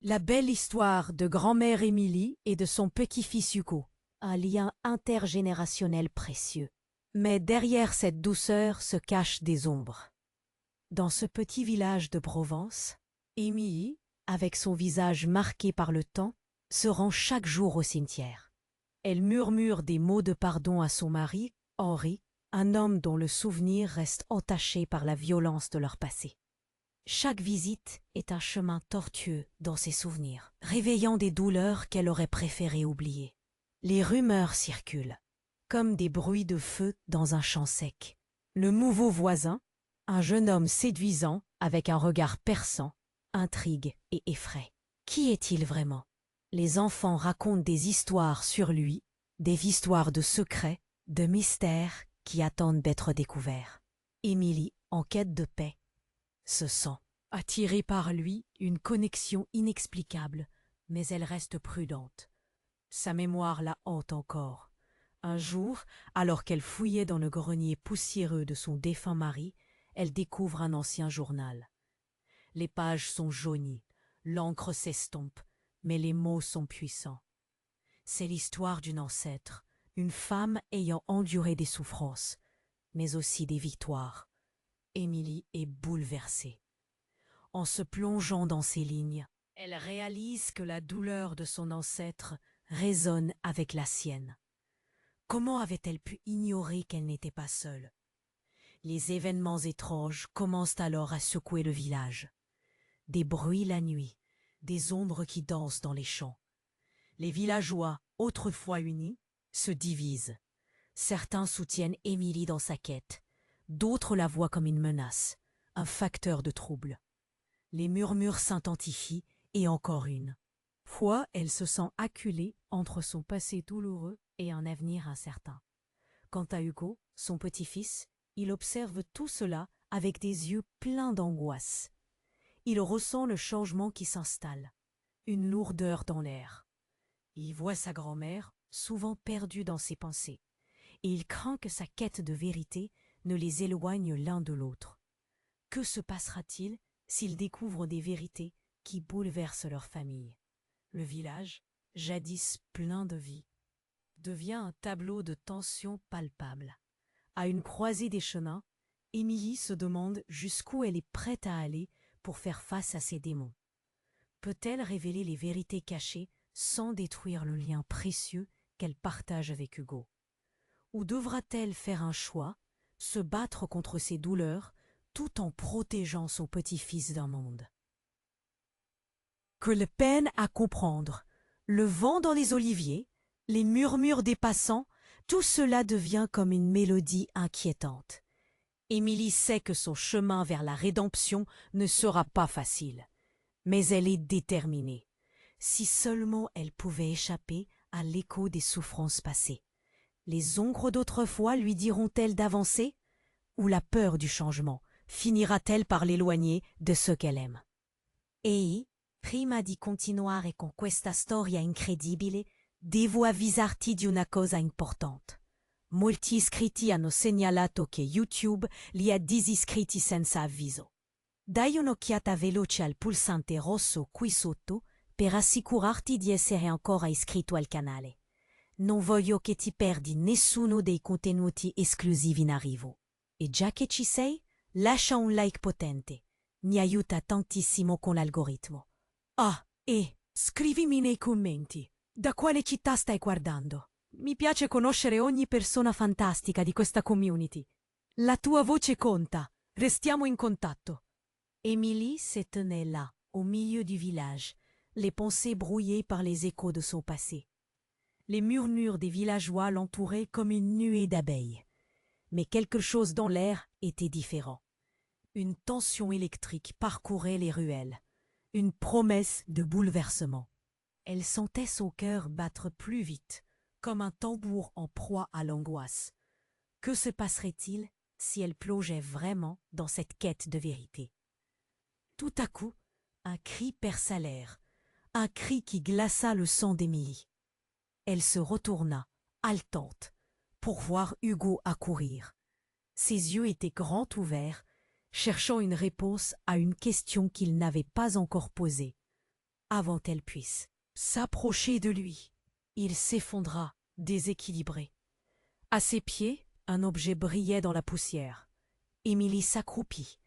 La belle histoire de grand-mère Émilie et de son petit-fils Hugo. Un lien intergénérationnel précieux. Mais derrière cette douceur se cachent des ombres. Dans ce petit village de Provence, Émilie, avec son visage marqué par le temps, se rend chaque jour au cimetière. Elle murmure des mots de pardon à son mari, Henri, un homme dont le souvenir reste entaché par la violence de leur passé. Chaque visite est un chemin tortueux dans ses souvenirs, réveillant des douleurs qu'elle aurait préféré oublier. Les rumeurs circulent, comme des bruits de feu dans un champ sec. Le nouveau voisin, un jeune homme séduisant avec un regard perçant, intrigue et effraie. Qui est-il vraiment? Les enfants racontent des histoires sur lui, des histoires de secrets, de mystères qui attendent d'être découverts. Émilie, en quête de paix, se sent attirée par lui, une connexion inexplicable, mais elle reste prudente. Sa mémoire la hante encore. Un jour, alors qu'elle fouillait dans le grenier poussiéreux de son défunt mari, elle découvre un ancien journal. Les pages sont jaunies, l'encre s'estompe, mais les mots sont puissants. C'est l'histoire d'une ancêtre, une femme ayant enduré des souffrances, mais aussi des victoires. Émilie est bouleversée. En se plongeant dans ces lignes, elle réalise que la douleur de son ancêtre résonne avec la sienne. Comment avait-elle pu ignorer qu'elle n'était pas seule? Les événements étranges commencent alors à secouer le village. Des bruits la nuit, des ombres qui dansent dans les champs. Les villageois, autrefois unis, se divisent. Certains soutiennent Émilie dans sa quête, d'autres la voient comme une menace, un facteur de trouble. Les murmures s'intensifient, et encore une fois, elle se sent acculée entre son passé douloureux et un avenir incertain. Quant à Hugo, son petit-fils, il observe tout cela avec des yeux pleins d'angoisse. Il ressent le changement qui s'installe, une lourdeur dans l'air. Il voit sa grand-mère, souvent perdue dans ses pensées, et il craint que sa quête de vérité ne les éloigne l'un de l'autre. Que se passera-t-il s'ils découvrent des vérités qui bouleversent leur famille? Le village, jadis plein de vie, devient un tableau de tension palpable. À une croisée des chemins, Émilie se demande jusqu'où elle est prête à aller pour faire face à ses démons. Peut-elle révéler les vérités cachées sans détruire le lien précieux qu'elle partage avec Hugo? Ou devra-t-elle faire un choix, se battre contre ses douleurs, tout en protégeant son petit-fils d'un monde que le peine à comprendre? Le vent dans les oliviers, les murmures des passants, tout cela devient comme une mélodie inquiétante. Émilie sait que son chemin vers la rédemption ne sera pas facile, mais elle est déterminée. Si seulement elle pouvait échapper à l'écho des souffrances passées. Les ombres d'autrefois lui diront-elles d'avancer? Ou la peur du changement finira-t-elle par l'éloigner de ceux qu'elle aime? Et, prima di continuare con questa storia incredibile, devo avvisarti di una cosa importante. Molti iscritti hanno segnalato che YouTube li ha disiscritti senza avviso. Dai un'occhiata veloce al pulsante rosso qui sotto per assicurarti di essere ancora iscritto al canale. Non voglio che ti perdi nessuno dei contenuti esclusivi in arrivo. E già che ci sei, lascia un like potente. Mi aiuta tantissimo con l'algoritmo. Ah, e scrivimi nei commenti da quale città stai guardando. Mi piace conoscere ogni persona fantastica di questa community. La tua voce conta. Restiamo in contatto. Émilie se tenait là, au milieu du village, les pensées brouillées par les échos de son passé. Les murmures des villageois l'entouraient comme une nuée d'abeilles. Mais quelque chose dans l'air était différent. Une tension électrique parcourait les ruelles, une promesse de bouleversement. Elle sentait son cœur battre plus vite, comme un tambour en proie à l'angoisse. Que se passerait-il si elle plongeait vraiment dans cette quête de vérité? Tout à coup, un cri perça l'air, un cri qui glaça le sang d'Émilie. Elle se retourna, haletante, pour voir Hugo accourir. Ses yeux étaient grands ouverts, cherchant une réponse à une question qu'il n'avait pas encore posée. avant qu'elle puisse s'approcher de lui. Il s'effondra, déséquilibré. À ses pieds, un objet brillait dans la poussière. Émilie s'accroupit,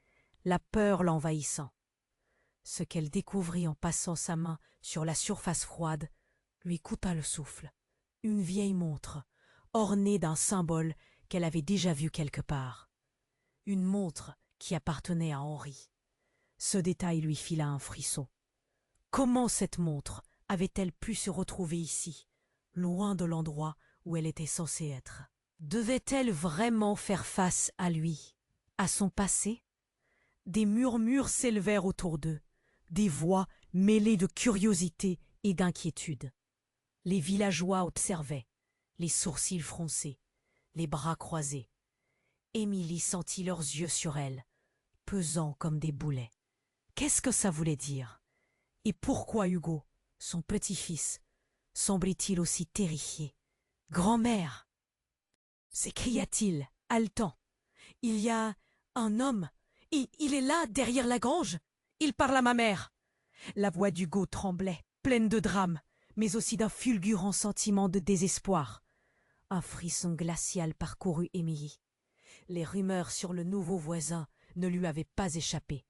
la peur l'envahissant. Ce qu'elle découvrit en passant sa main sur la surface froide lui coupa le souffle. Une vieille montre, ornée d'un symbole qu'elle avait déjà vu quelque part. Une montre qui appartenait à Henri. Ce détail lui fila un frisson. Comment cette montre avait-elle pu se retrouver ici, loin de l'endroit où elle était censée être? Devait-elle vraiment faire face à lui, à son passé? Des murmures s'élevèrent autour d'eux, des voix mêlées de curiosité et d'inquiétude. Les villageois observaient, les sourcils froncés, les bras croisés. Émilie sentit leurs yeux sur elle, pesants comme des boulets. Qu'est-ce que ça voulait dire? Et pourquoi Hugo, son petit-fils, semblait-il aussi terrifié? « Grand-mère !» s'écria-t-il, haletant. « Il y a un homme. Il est là, derrière la grange. Il parle à ma mère. » La voix d'Hugo tremblait, pleine de drame, mais aussi d'un fulgurant sentiment de désespoir. Un frisson glacial parcourut Émilie. Les rumeurs sur le nouveau voisin ne lui avaient pas échappé.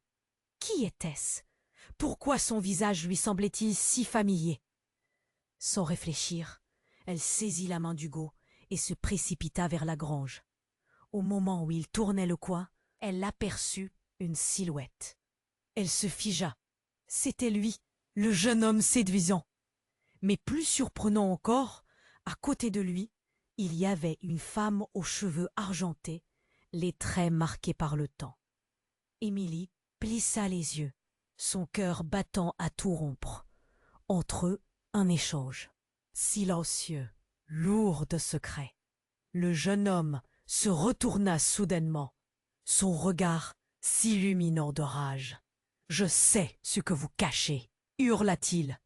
Qui était-ce? Pourquoi son visage lui semblait-il si familier? Sans réfléchir, elle saisit la main d'Hugo et se précipita vers la grange. Au moment où il tournait le coin, elle aperçut une silhouette. Elle se figea. C'était lui, le jeune homme séduisant. Mais plus surprenant encore, à côté de lui, il y avait une femme aux cheveux argentés, les traits marqués par le temps. Émilie plissa les yeux, son cœur battant à tout rompre. Entre eux, un échange. Silencieux, lourd de secrets. Le jeune homme se retourna soudainement, son regard s'illuminant de rage. « Je sais ce que vous cachez !» hurla-t-il,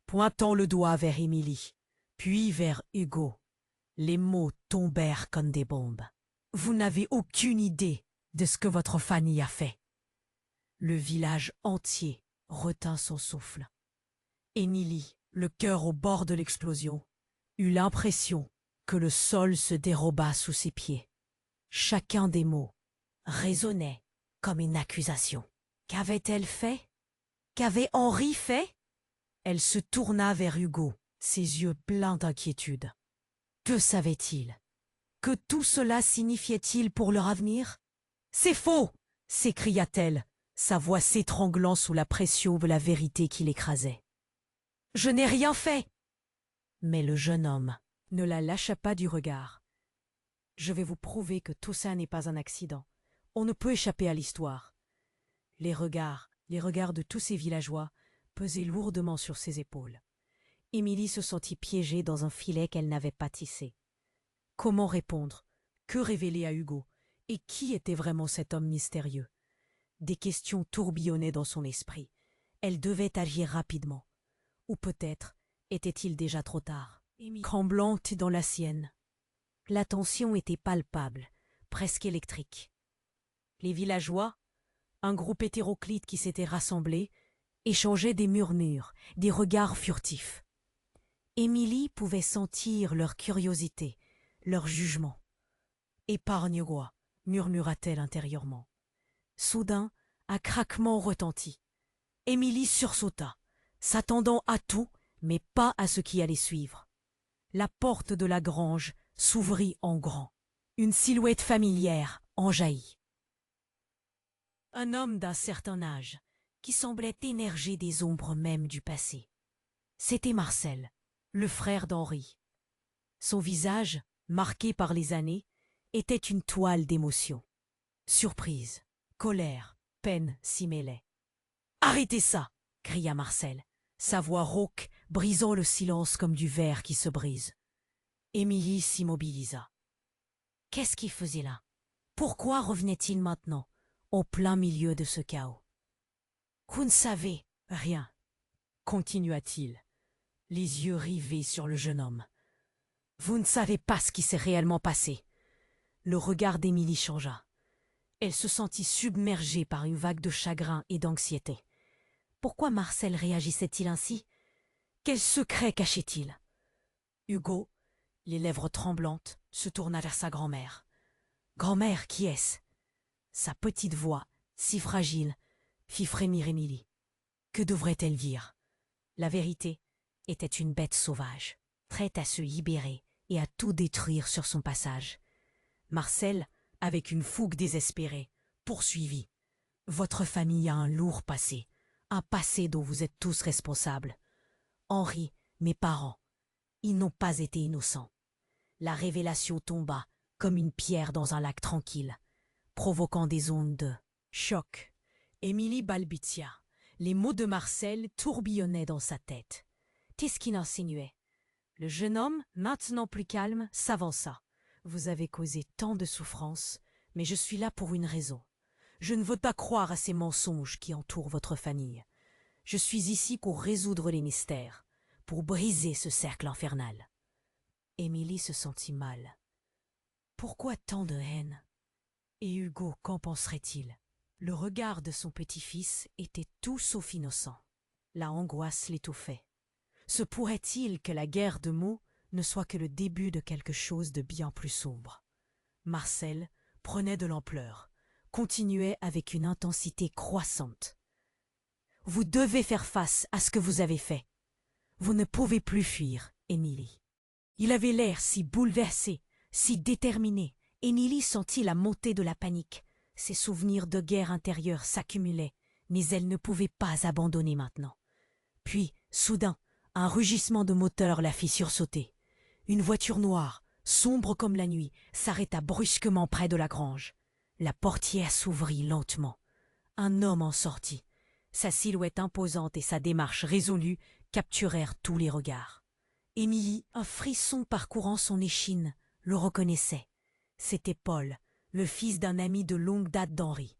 pointant le doigt vers Émilie, puis vers Hugo. Les mots tombèrent comme des bombes. « Vous n'avez aucune idée de ce que votre Fanny a fait. » Le village entier retint son souffle. Émilie, le cœur au bord de l'explosion, eut l'impression que le sol se déroba sous ses pieds. Chacun des mots résonnait comme une accusation. Qu'avait-elle fait? Qu'avait Henri fait? Elle se tourna vers Hugo, ses yeux pleins d'inquiétude. Que savait-il? Que tout cela signifiait-il pour leur avenir? « C'est faux !» s'écria-t-elle, sa voix s'étranglant sous la pression de la vérité qui l'écrasait. « Je n'ai rien fait !» Mais le jeune homme ne la lâcha pas du regard. « Je vais vous prouver que tout ça n'est pas un accident. On ne peut échapper à l'histoire. » Les regards de tous ces villageois pesaient lourdement sur ses épaules. Émilie se sentit piégée dans un filet qu'elle n'avait pas tissé. Comment répondre? Que révéler à Hugo? Et qui était vraiment cet homme mystérieux? Des questions tourbillonnaient dans son esprit. Elle devait agir rapidement. Ou peut-être était-il déjà trop tard? Tremblante dans la sienne. La tension était palpable, presque électrique. Les villageois, un groupe hétéroclite qui s'était rassemblé, échangeaient des murmures, des regards furtifs. Émilie pouvait sentir leur curiosité, leur jugement. « Épargne-moi », murmura-t-elle intérieurement. Soudain, un craquement retentit. Émilie sursauta, s'attendant à tout, mais pas à ce qui allait suivre. La porte de la grange s'ouvrit en grand. Une silhouette familière en jaillit. Un homme d'un certain âge, qui semblait émerger des ombres mêmes du passé. C'était Marcel, le frère d'Henri. Son visage, marqué par les années, était une toile d'émotions. Surprise, colère, peine s'y mêlaient. « Arrêtez ça !» cria Marcel, sa voix rauque brisant le silence comme du verre qui se brise. Émilie s'immobilisa. Qu'est-ce qu'il faisait là? Pourquoi revenait-il maintenant, au plein milieu de ce chaos? « Vous ne savez rien, » continua-t-il, les yeux rivés sur le jeune homme. « Vous ne savez pas ce qui s'est réellement passé. » Le regard d'Émilie changea. Elle se sentit submergée par une vague de chagrin et d'anxiété. Pourquoi Marcel réagissait-il ainsi? Quel secret cachait-il? Hugo, les lèvres tremblantes, se tourna vers sa grand-mère. Grand-mère, qui est-ce? Sa petite voix, si fragile, fit frémir Émilie. Que devrait-elle dire? La vérité était une bête sauvage, prête à se libérer et à tout détruire sur son passage. Marcel, avec une fougue désespérée, poursuivit. Votre famille a un lourd passé, un passé dont vous êtes tous responsables. Henri, mes parents, ils n'ont pas été innocents. La révélation tomba comme une pierre dans un lac tranquille, provoquant des ondes de choc. Émilie balbutia. Les mots de Marcel tourbillonnaient dans sa tête. Qu'est-ce qu'il insinuait? Le jeune homme, maintenant plus calme, s'avança. Vous avez causé tant de souffrances, mais je suis là pour une raison. Je ne veux pas croire à ces mensonges qui entourent votre famille. Je suis ici pour résoudre les mystères, pour briser ce cercle infernal. Émilie se sentit mal. Pourquoi tant de haine? Et Hugo, qu'en penserait-il? Le regard de son petit-fils était tout sauf innocent. La angoisse l'étouffait. Se pourrait-il que la guerre de mots ne soit que le début de quelque chose de bien plus sombre? Marcel prenait de l'ampleur, continuait avec une intensité croissante. Vous devez faire face à ce que vous avez fait. Vous ne pouvez plus fuir, Émilie. Il avait l'air si bouleversé, si déterminé. Émilie sentit la montée de la panique. Ses souvenirs de guerre intérieure s'accumulaient, mais elle ne pouvait pas abandonner maintenant. Puis, soudain, un rugissement de moteur la fit sursauter. Une voiture noire, sombre comme la nuit, s'arrêta brusquement près de la grange. La portière s'ouvrit lentement. Un homme en sortit. Sa silhouette imposante et sa démarche résolue capturèrent tous les regards. Émilie, un frisson parcourant son échine, le reconnaissait. C'était Paul, le fils d'un ami de longue date d'Henri.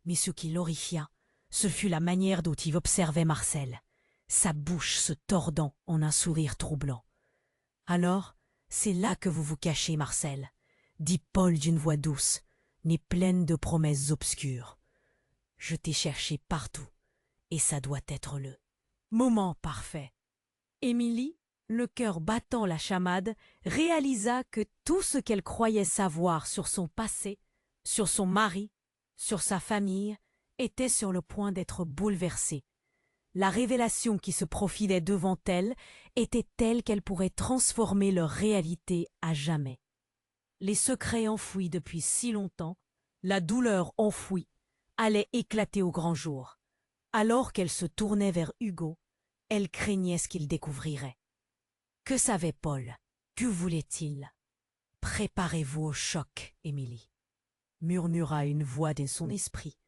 Mais ce qui l'horrifia, ce fut la manière dont il observait Marcel, sa bouche se tordant en un sourire troublant. « Alors, c'est là que vous vous cachez, Marcel, » dit Paul d'une voix douce, mais pleine de promesses obscures. « Je t'ai cherché partout, et ça doit être le moment parfait. » Émilie, le cœur battant la chamade, réalisa que tout ce qu'elle croyait savoir sur son passé, sur son mari, sur sa famille, était sur le point d'être bouleversé. La révélation qui se profilait devant elle était telle qu'elle pourrait transformer leur réalité à jamais. Les secrets enfouis depuis si longtemps, la douleur enfouie, allaient éclater au grand jour. Alors qu'elle se tournait vers Hugo, elle craignait ce qu'il découvrirait. Que savait Paul? Que voulait-il? Préparez-vous au choc, Émilie, murmura une voix de son esprit,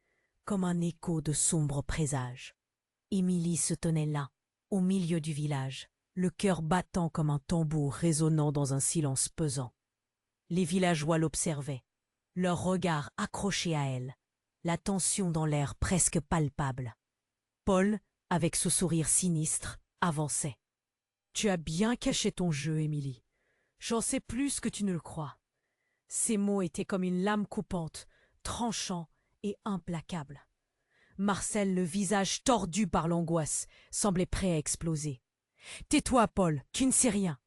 comme un écho de sombres présages. Émilie se tenait là, au milieu du village, le cœur battant comme un tambour résonnant dans un silence pesant. Les villageois l'observaient, leurs regards accrochés à elle, la tension dans l'air presque palpable. Paul, avec ce sourire sinistre, avançait. « Tu as bien caché ton jeu, Émilie. J'en sais plus que tu ne le crois. » Ces mots étaient comme une lame coupante, tranchant et implacable. Marcel, le visage tordu par l'angoisse, semblait prêt à exploser. « Tais-toi, Paul, tu ne sais rien. »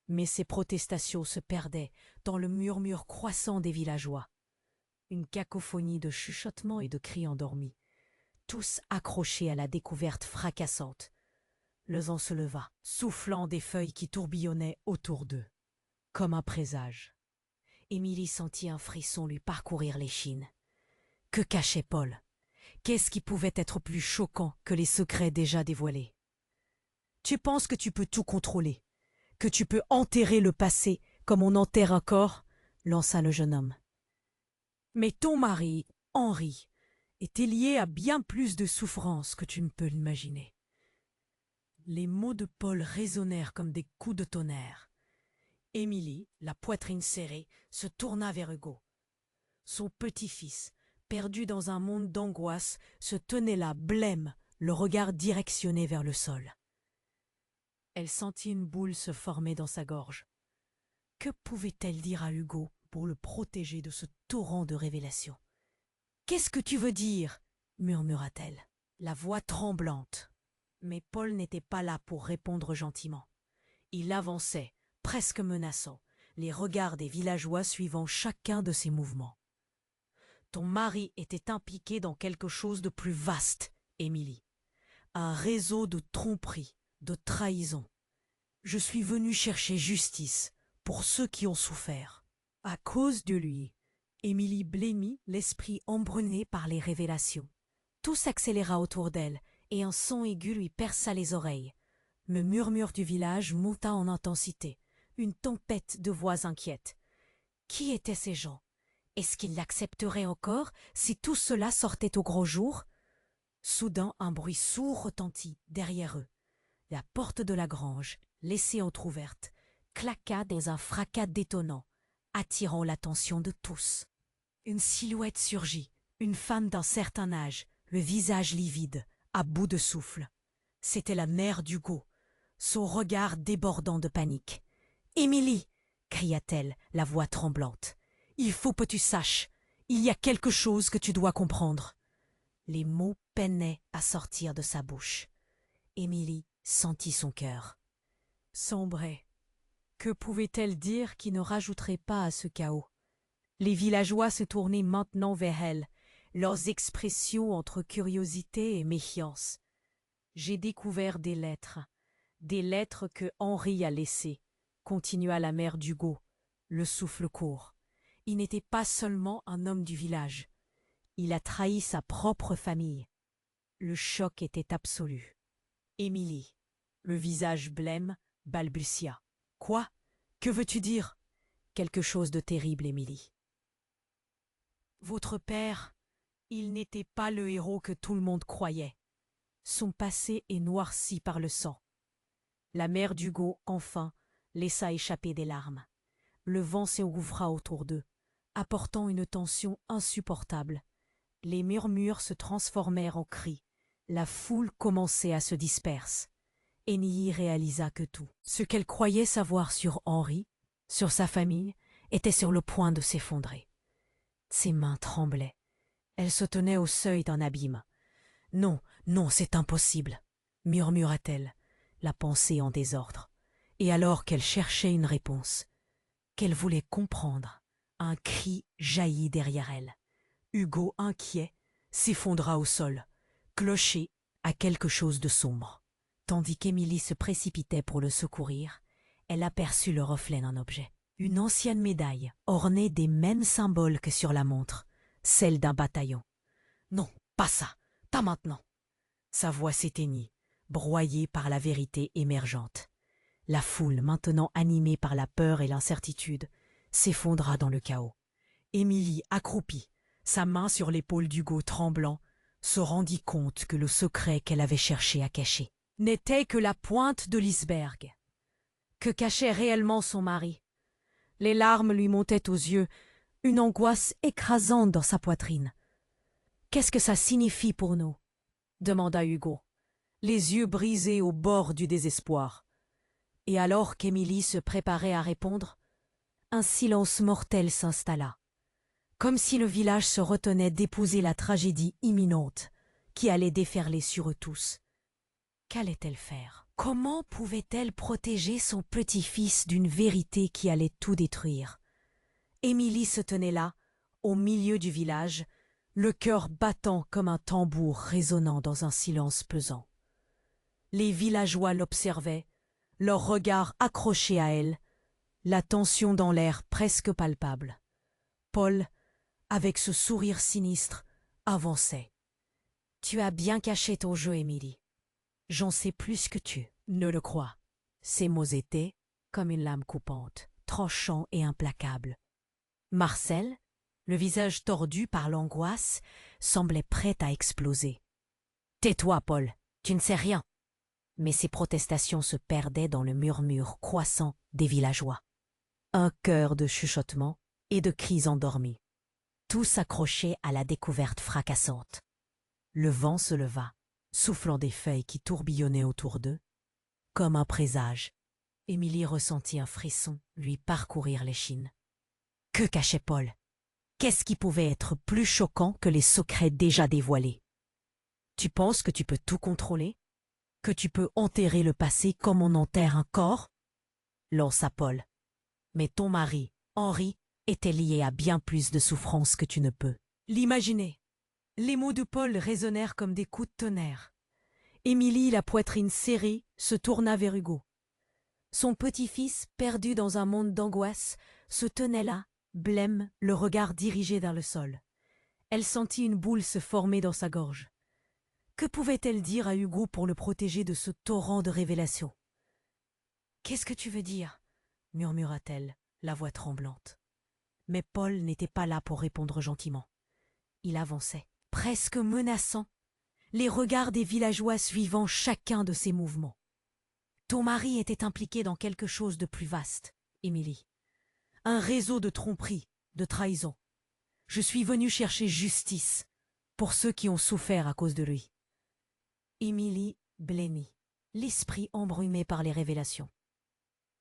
Mais ses protestations se perdaient dans le murmure croissant des villageois. Une cacophonie de chuchotements et de cris endormis, tous accrochés à la découverte fracassante. Le vent se leva, soufflant des feuilles qui tourbillonnaient autour d'eux, comme un présage. Émilie sentit un frisson lui parcourir l'échine. Que cachait Paul? Qu'est-ce qui pouvait être plus choquant que les secrets déjà dévoilés? Tu penses que tu peux tout contrôler, que tu peux enterrer le passé comme on enterre un corps? Lança le jeune homme. Mais ton mari, Henri, était lié à bien plus de souffrances que tu ne peux l'imaginer. Les mots de Paul résonnèrent comme des coups de tonnerre. Émilie, la poitrine serrée, se tourna vers Hugo. Son petit-fils, perdu dans un monde d'angoisse, se tenait là, blême, le regard directionné vers le sol. Elle sentit une boule se former dans sa gorge. Que pouvait-elle dire à Hugo pour le protéger de ce torrent de révélations? « Qu'est-ce que tu veux dire » murmura-t-elle. la voix tremblante. Mais Paul n'était pas là pour répondre gentiment. Il avançait, presque menaçant, les regards des villageois suivant chacun de ses mouvements. Ton mari était impliqué dans quelque chose de plus vaste, Émilie. Un réseau de tromperies, de trahison. Je suis venu chercher justice pour ceux qui ont souffert. À cause de lui, Émilie blêmit, l'esprit embrumé par les révélations. Tout s'accéléra autour d'elle, et un son aigu lui perça les oreilles. Le murmure du village monta en intensité, une tempête de voix inquiètes. Qui étaient ces gens? Est-ce qu'ils l'accepteraient encore si tout cela sortait au gros jour? Soudain, un bruit sourd retentit derrière eux. La porte de la grange, laissée entr'ouverte, claqua dans un fracas détonnant, attirant l'attention de tous. Une silhouette surgit, une femme d'un certain âge, le visage livide, à bout de souffle. C'était la mère d'Hugo, son regard débordant de panique. « Émilie !» cria-t-elle, la voix tremblante. « Il faut que tu saches, il y a quelque chose que tu dois comprendre. » Les mots peinaient à sortir de sa bouche. Émilie sentit son cœur sombrer. Que pouvait-elle dire qui ne rajouterait pas à ce chaos? Les villageois se tournaient maintenant vers elle, leurs expressions entre curiosité et méfiance. J'ai découvert des lettres que Henri a laissées, continua la mère d'Hugo, le souffle court. Il n'était pas seulement un homme du village. Il a trahi sa propre famille. Le choc était absolu. Émilie, le visage blême, balbutia. « Quoi? Que veux-tu dire ?»« Quelque chose de terrible, Émilie. Votre père, il n'était pas le héros que tout le monde croyait. Son passé est noirci par le sang. » La mère d'Hugo, enfin, laissa échapper des larmes. Le vent s'engouffra autour d'eux, apportant une tension insupportable. Les murmures se transformèrent en cris. La foule commençait à se disperser. Émilie réalisa que tout ce qu'elle croyait savoir sur Henri, sur sa famille, était sur le point de s'effondrer. Ses mains tremblaient. Elle se tenait au seuil d'un abîme. « Non, non, c'est impossible !» murmura-t-elle, la pensée en désordre. Et alors qu'elle cherchait une réponse, qu'elle voulait comprendre, un cri jaillit derrière elle. Hugo, inquiet, s'effondra au sol, cloché à quelque chose de sombre. Tandis qu'Émilie se précipitait pour le secourir, elle aperçut le reflet d'un objet. Une ancienne médaille, ornée des mêmes symboles que sur la montre, celle d'un bataillon. « Non, pas ça, pas maintenant !» Sa voix s'éteignit, broyée par la vérité émergente. La foule, maintenant animée par la peur et l'incertitude, s'effondra dans le chaos. Émilie, accroupie, sa main sur l'épaule d'Hugo tremblant, se rendit compte que le secret qu'elle avait cherché à cacher n'était que la pointe de l'iceberg. Que cachait réellement son mari? Les larmes lui montaient aux yeux, une angoisse écrasante dans sa poitrine. « Qu'est-ce que ça signifie pour nous ?» demanda Hugo, les yeux brisés au bord du désespoir. Et alors qu'Émilie se préparait à répondre, un silence mortel s'installa, comme si le village se retenait d'épouser la tragédie imminente qui allait déferler sur eux tous. Qu'allait-elle faire? Comment pouvait-elle protéger son petit-fils d'une vérité qui allait tout détruire? Émilie se tenait là, au milieu du village, le cœur battant comme un tambour résonnant dans un silence pesant. Les villageois l'observaient, leurs regards accrochés à elle, la tension dans l'air presque palpable. Paul, avec ce sourire sinistre, avançait. « Tu as bien caché ton jeu, Émilie. J'en sais plus que tu ne le crois. » Ses mots étaient comme une lame coupante, tranchant et implacable. Marcel, le visage tordu par l'angoisse, semblait prêt à exploser. « Tais-toi, Paul, tu ne sais rien. » Mais ses protestations se perdaient dans le murmure croissant des villageois. Un chœur de chuchotements et de cris endormis. Tous s'accrochaient à la découverte fracassante. Le vent se leva, soufflant des feuilles qui tourbillonnaient autour d'eux. Comme un présage, Émilie ressentit un frisson lui parcourir l'échine. Que cachait Paul? Qu'est-ce qui pouvait être plus choquant que les secrets déjà dévoilés? Tu penses que tu peux tout contrôler? Que tu peux enterrer le passé comme on enterre un corps? Lança Paul. Mais ton mari, Henri, était lié à bien plus de souffrances que tu ne peux l'imaginer. Les mots de Paul résonnèrent comme des coups de tonnerre. Émilie, la poitrine serrée, se tourna vers Hugo. Son petit-fils, perdu dans un monde d'angoisse, se tenait là, blême, le regard dirigé vers le sol. Elle sentit une boule se former dans sa gorge. Que pouvait-elle dire à Hugo pour le protéger de ce torrent de révélations? « Qu'est-ce que tu veux dire ?» murmura-t-elle, la voix tremblante. Mais Paul n'était pas là pour répondre gentiment. Il avançait, presque menaçant, les regards des villageois suivant chacun de ses mouvements. Ton mari était impliqué dans quelque chose de plus vaste, Émilie. Un réseau de tromperie, de trahison. Je suis venue chercher justice pour ceux qui ont souffert à cause de lui. Émilie blêmit, l'esprit embrumé par les révélations.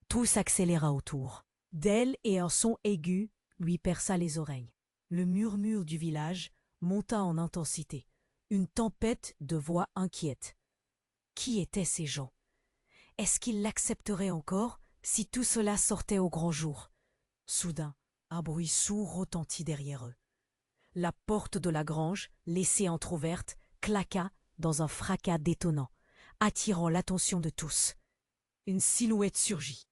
Tout s'accéléra autour d'elle et un son aigu lui perça les oreilles. Le murmure du village monta en intensité, une tempête de voix inquiètes. Qui étaient ces gens? Est-ce qu'ils l'accepteraient encore si tout cela sortait au grand jour? Soudain, un bruit sourd retentit derrière eux. La porte de la grange, laissée entr'ouverte, claqua dans un fracas détonnant, attirant l'attention de tous. Une silhouette surgit.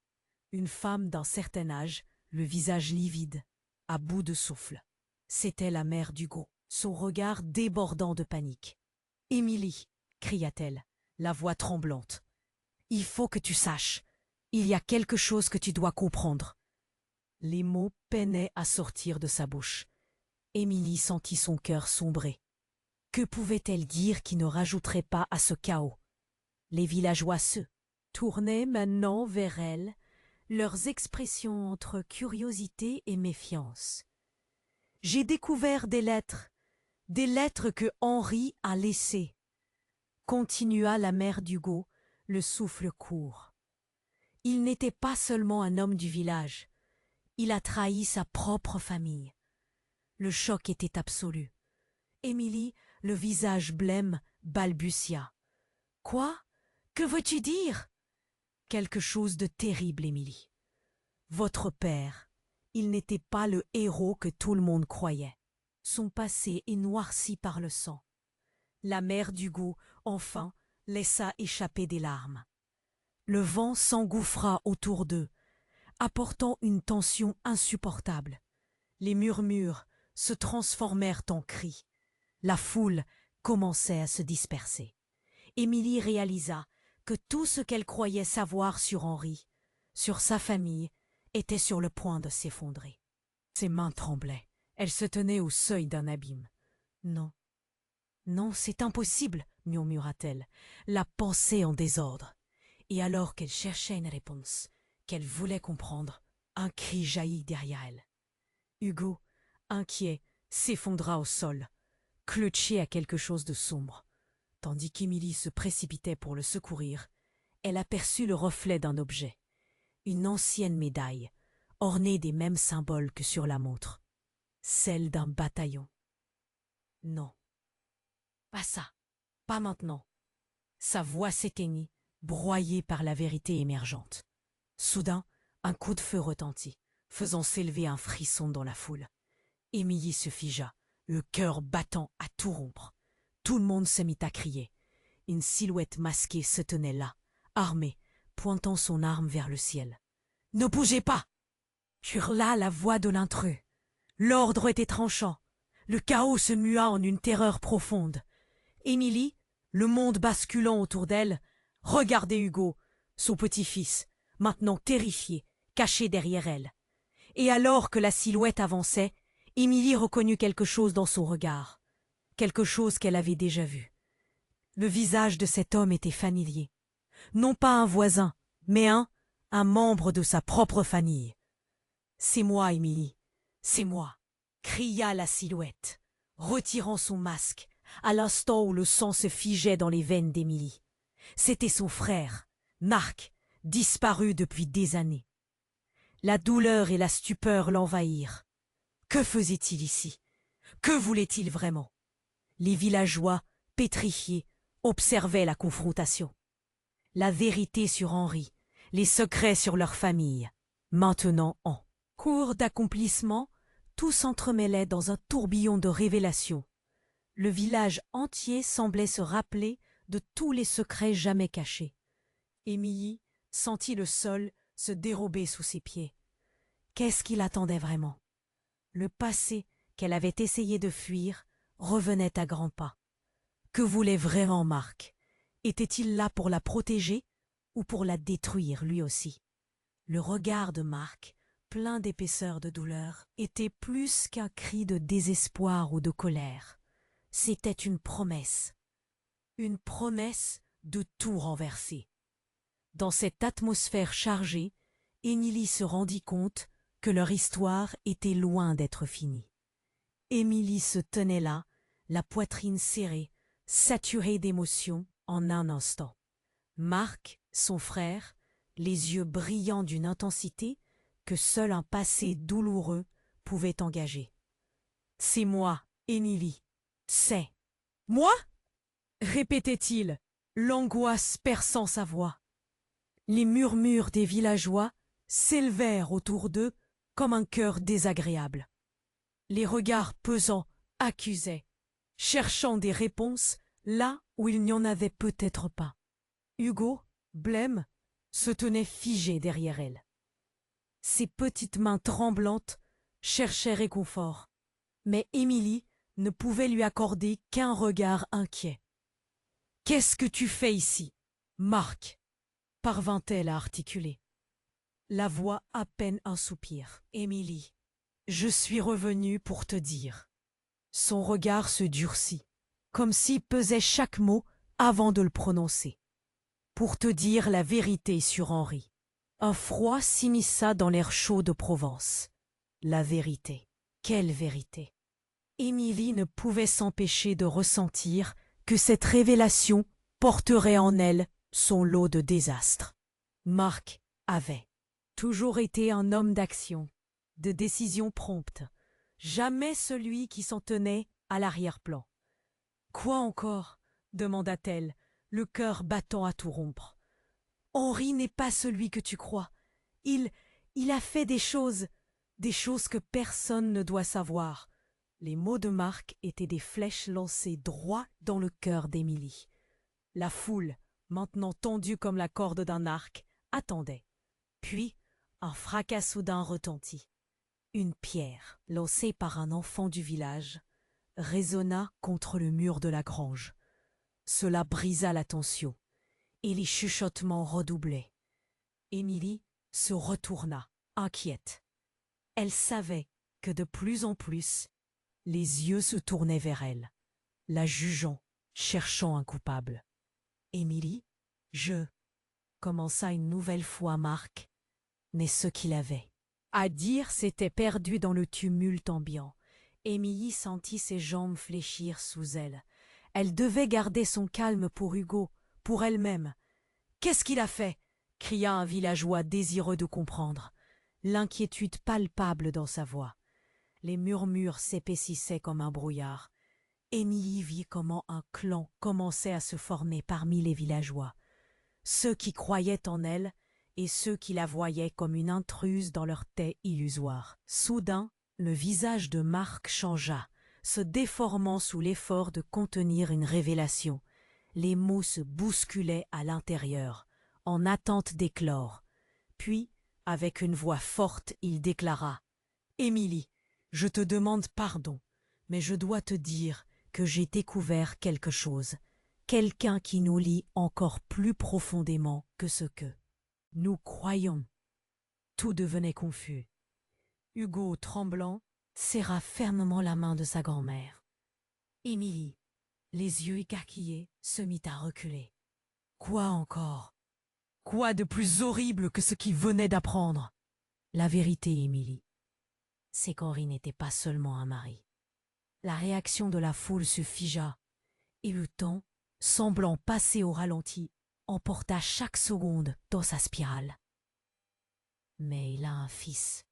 Une femme d'un certain âge, le visage livide, à bout de souffle. C'était la mère d'Hugo, son regard débordant de panique. « Émilie !» cria-t-elle, la voix tremblante. « Il faut que tu saches. Il y a quelque chose que tu dois comprendre. » Les mots peinaient à sortir de sa bouche. Émilie sentit son cœur sombrer. Que pouvait-elle dire qui ne rajouterait pas à ce chaos? Les villageois se tournaient maintenant vers elle, leurs expressions entre curiosité et méfiance. « J'ai découvert des lettres que Henri a laissées, » continua la mère d'Hugo, le souffle court. « Il n'était pas seulement un homme du village, il a trahi sa propre famille. » Le choc était absolu. Émilie, le visage blême, balbutia. « Quoi? Que veux-tu dire ?» Quelque chose de terrible, Émilie. Votre père, il n'était pas le héros que tout le monde croyait. Son passé est noirci par le sang. La mère d'Hugo, enfin, laissa échapper des larmes. Le vent s'engouffra autour d'eux, apportant une tension insupportable. Les murmures se transformèrent en cris. La foule commençait à se disperser. Émilie réalisa que tout ce qu'elle croyait savoir sur Henri, sur sa famille, était sur le point de s'effondrer. Ses mains tremblaient. Elle se tenait au seuil d'un abîme. « Non, non, c'est impossible, » murmura-t-elle, la pensée en désordre. Et alors qu'elle cherchait une réponse, qu'elle voulait comprendre, un cri jaillit derrière elle. Hugo, inquiet, s'effondra au sol, clutché à quelque chose de sombre. Tandis qu'Émilie se précipitait pour le secourir, elle aperçut le reflet d'un objet, une ancienne médaille, ornée des mêmes symboles que sur la montre, celle d'un bataillon. Non, pas ça, pas maintenant. Sa voix s'éteignit, broyée par la vérité émergente. Soudain, un coup de feu retentit, faisant s'élever un frisson dans la foule. Émilie se figea, le cœur battant à tout rompre. Tout le monde se mit à crier. Une silhouette masquée se tenait là, armée, pointant son arme vers le ciel. « Ne bougez pas !» hurla la voix de l'intrus. L'ordre était tranchant. Le chaos se mua en une terreur profonde. Émilie, le monde basculant autour d'elle, regardait Hugo, son petit-fils, maintenant terrifié, caché derrière elle. Et alors que la silhouette avançait, Émilie reconnut quelque chose dans son regard, quelque chose qu'elle avait déjà vu. Le visage de cet homme était familier. Non pas un voisin, mais un membre de sa propre famille. « C'est moi, Émilie, c'est moi !» cria la silhouette, retirant son masque, à l'instant où le sang se figeait dans les veines d'Émilie. C'était son frère, Marc, disparu depuis des années. La douleur et la stupeur l'envahirent. Que faisait-il ici? Que voulait-il vraiment? Les villageois pétrifiée, observaient la confrontation. La vérité sur Henri, les secrets sur leur famille. Maintenant, en cours d'accomplissement, tout s'entremêlait dans un tourbillon de révélations. Le village entier semblait se rappeler de tous les secrets jamais cachés. Émilie sentit le sol se dérober sous ses pieds. Qu'est-ce qui l'attendait vraiment? Le passé qu'elle avait essayé de fuir revenait à grands pas. Que voulait vraiment Marc? Était-il là pour la protéger ou pour la détruire lui aussi? Le regard de Marc, plein d'épaisseur de douleur, était plus qu'un cri de désespoir ou de colère. C'était une promesse de tout renverser. Dans cette atmosphère chargée, Émilie se rendit compte que leur histoire était loin d'être finie. Émilie se tenait là, la poitrine serrée, saturée d'émotion en un instant. Marc, son frère, les yeux brillants d'une intensité que seul un passé douloureux pouvait engager. « C'est moi, Émilie. C'est moi ?» répétait-il, l'angoisse perçant sa voix. Les murmures des villageois s'élevèrent autour d'eux comme un chœur désagréable. Les regards pesants accusaient, cherchant des réponses là où il n'y en avait peut-être pas. Hugo, blême, se tenait figé derrière elle. Ses petites mains tremblantes cherchaient réconfort, mais Émilie ne pouvait lui accorder qu'un regard inquiet. « Qu'est-ce que tu fais ici, Marc ?» parvint-elle à articuler. La voix à peine un soupir. « Émilie, je suis revenue pour te dire. » Son regard se durcit, comme s'y pesait chaque mot avant de le prononcer. « Pour te dire la vérité sur Henri. » Un froid s'immisça dans l'air chaud de Provence. La vérité. Quelle vérité? Émilie ne pouvait s'empêcher de ressentir que cette révélation porterait en elle son lot de désastres. Marc avait toujours été un homme d'action, de décision prompte, jamais celui qui s'en tenait à l'arrière-plan. « Quoi encore ?» demanda-t-elle, le cœur battant à tout rompre. « Henri n'est pas celui que tu crois. Il a fait des choses que personne ne doit savoir. » Les mots de Marc étaient des flèches lancées droit dans le cœur d'Émilie. La foule, maintenant tendue comme la corde d'un arc, attendait. Puis, un fracas soudain retentit. Une pierre, lancée par un enfant du village, résonna contre le mur de la grange. Cela brisa la tension, et les chuchotements redoublaient. Émilie se retourna, inquiète. Elle savait que de plus en plus, les yeux se tournaient vers elle, la jugeant, cherchant un coupable. « Émilie, je... » commença une nouvelle fois Marc, mais ce qu'il avait à dire s'était perdu dans le tumulte ambiant. Émilie sentit ses jambes fléchir sous elle. Elle devait garder son calme pour Hugo, pour elle-même. « Qu'est-ce qu'il a fait ?» cria un villageois désireux de comprendre, l'inquiétude palpable dans sa voix. Les murmures s'épaississaient comme un brouillard. Émilie vit comment un clan commençait à se former parmi les villageois. Ceux qui croyaient en elle et ceux qui la voyaient comme une intruse dans leur taie illusoire. Soudain, le visage de Marc changea, se déformant sous l'effort de contenir une révélation. Les mots se bousculaient à l'intérieur, en attente d'éclore. Puis, avec une voix forte, il déclara « Émilie, je te demande pardon, mais je dois te dire que j'ai découvert quelque chose, quelqu'un qui nous lie encore plus profondément que ce que nous croyons. » Tout devenait confus. Hugo, tremblant, serra fermement la main de sa grand-mère. Émilie, les yeux écarquillés, se mit à reculer. Quoi encore? Quoi de plus horrible que ce qu'il venait d'apprendre? La vérité, Émilie, c'est qu'Henri n'était pas seulement un mari. La réaction de la foule se figea, et le temps, semblant passer au ralenti, emporta chaque seconde dans sa spirale. Mais il a un fils.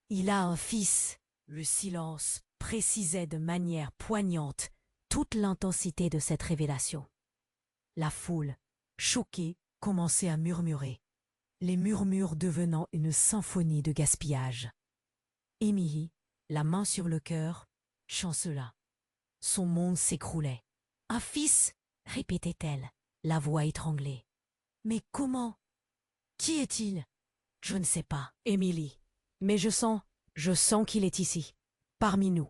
Il a un fils. Le silence précisait de manière poignante toute l'intensité de cette révélation. La foule, choquée, commençait à murmurer, les murmures devenant une symphonie de gaspillage. Émilie, la main sur le cœur, chancela. Son monde s'écroulait. « Un fils !» répétait-elle, la voix étranglée. « Mais comment? Qui est-il ?»« Je ne sais pas, Émilie. Mais je sens qu'il est ici, parmi nous. »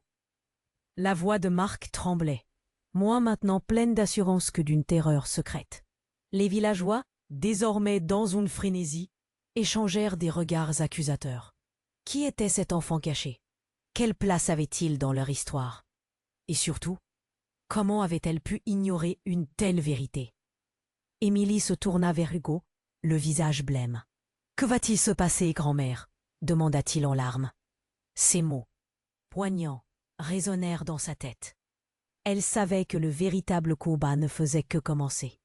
La voix de Marc tremblait, moins maintenant pleine d'assurance que d'une terreur secrète. Les villageois, désormais dans une frénésie, échangèrent des regards accusateurs. Qui était cet enfant caché? Quelle place avait-il dans leur histoire? Et surtout, comment avait-elle pu ignorer une telle vérité? Émilie se tourna vers Hugo, le visage blême. « Que va-t-il se passer, grand-mère » demanda-t-il en larmes. Ces mots, poignants, résonnèrent dans sa tête. Elle savait que le véritable combat ne faisait que commencer.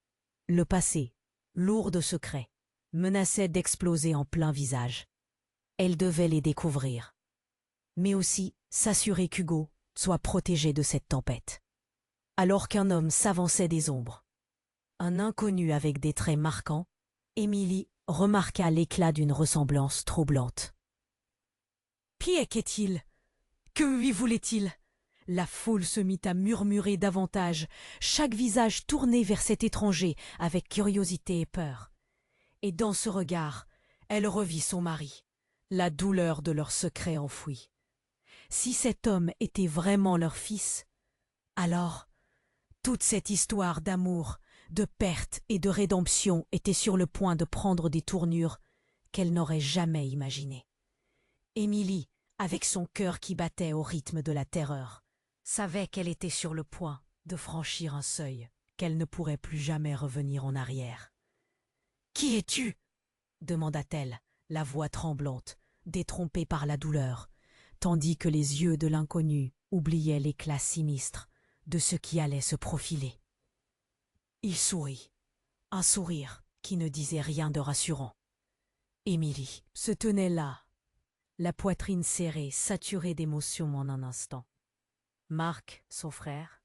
Le passé, lourd de secrets, menaçait d'exploser en plein visage. Elle devait les découvrir, mais aussi s'assurer qu'Hugo soit protégé de cette tempête. Alors qu'un homme s'avançait des ombres, un inconnu avec des traits marquants, Émilie remarqua l'éclat d'une ressemblance troublante. « Qui est-il? Que lui voulait-il » La foule se mit à murmurer davantage, chaque visage tourné vers cet étranger avec curiosité et peur. Et dans ce regard, elle revit son mari, la douleur de leur secret enfoui. Si cet homme était vraiment leur fils, alors toute cette histoire d'amour, de perte et de rédemption était sur le point de prendre des tournures qu'elle n'aurait jamais imaginées. Émilie, avec son cœur qui battait au rythme de la terreur, savait qu'elle était sur le point de franchir un seuil, qu'elle ne pourrait plus jamais revenir en arrière. « Qui es-tu » demanda-t-elle, la voix tremblante, détrompée par la douleur, tandis que les yeux de l'inconnu oubliaient l'éclat sinistre de ce qui allait se profiler. Il sourit, un sourire qui ne disait rien de rassurant. Émilie se tenait là, la poitrine serrée, saturée d'émotion en un instant. Marc, son frère,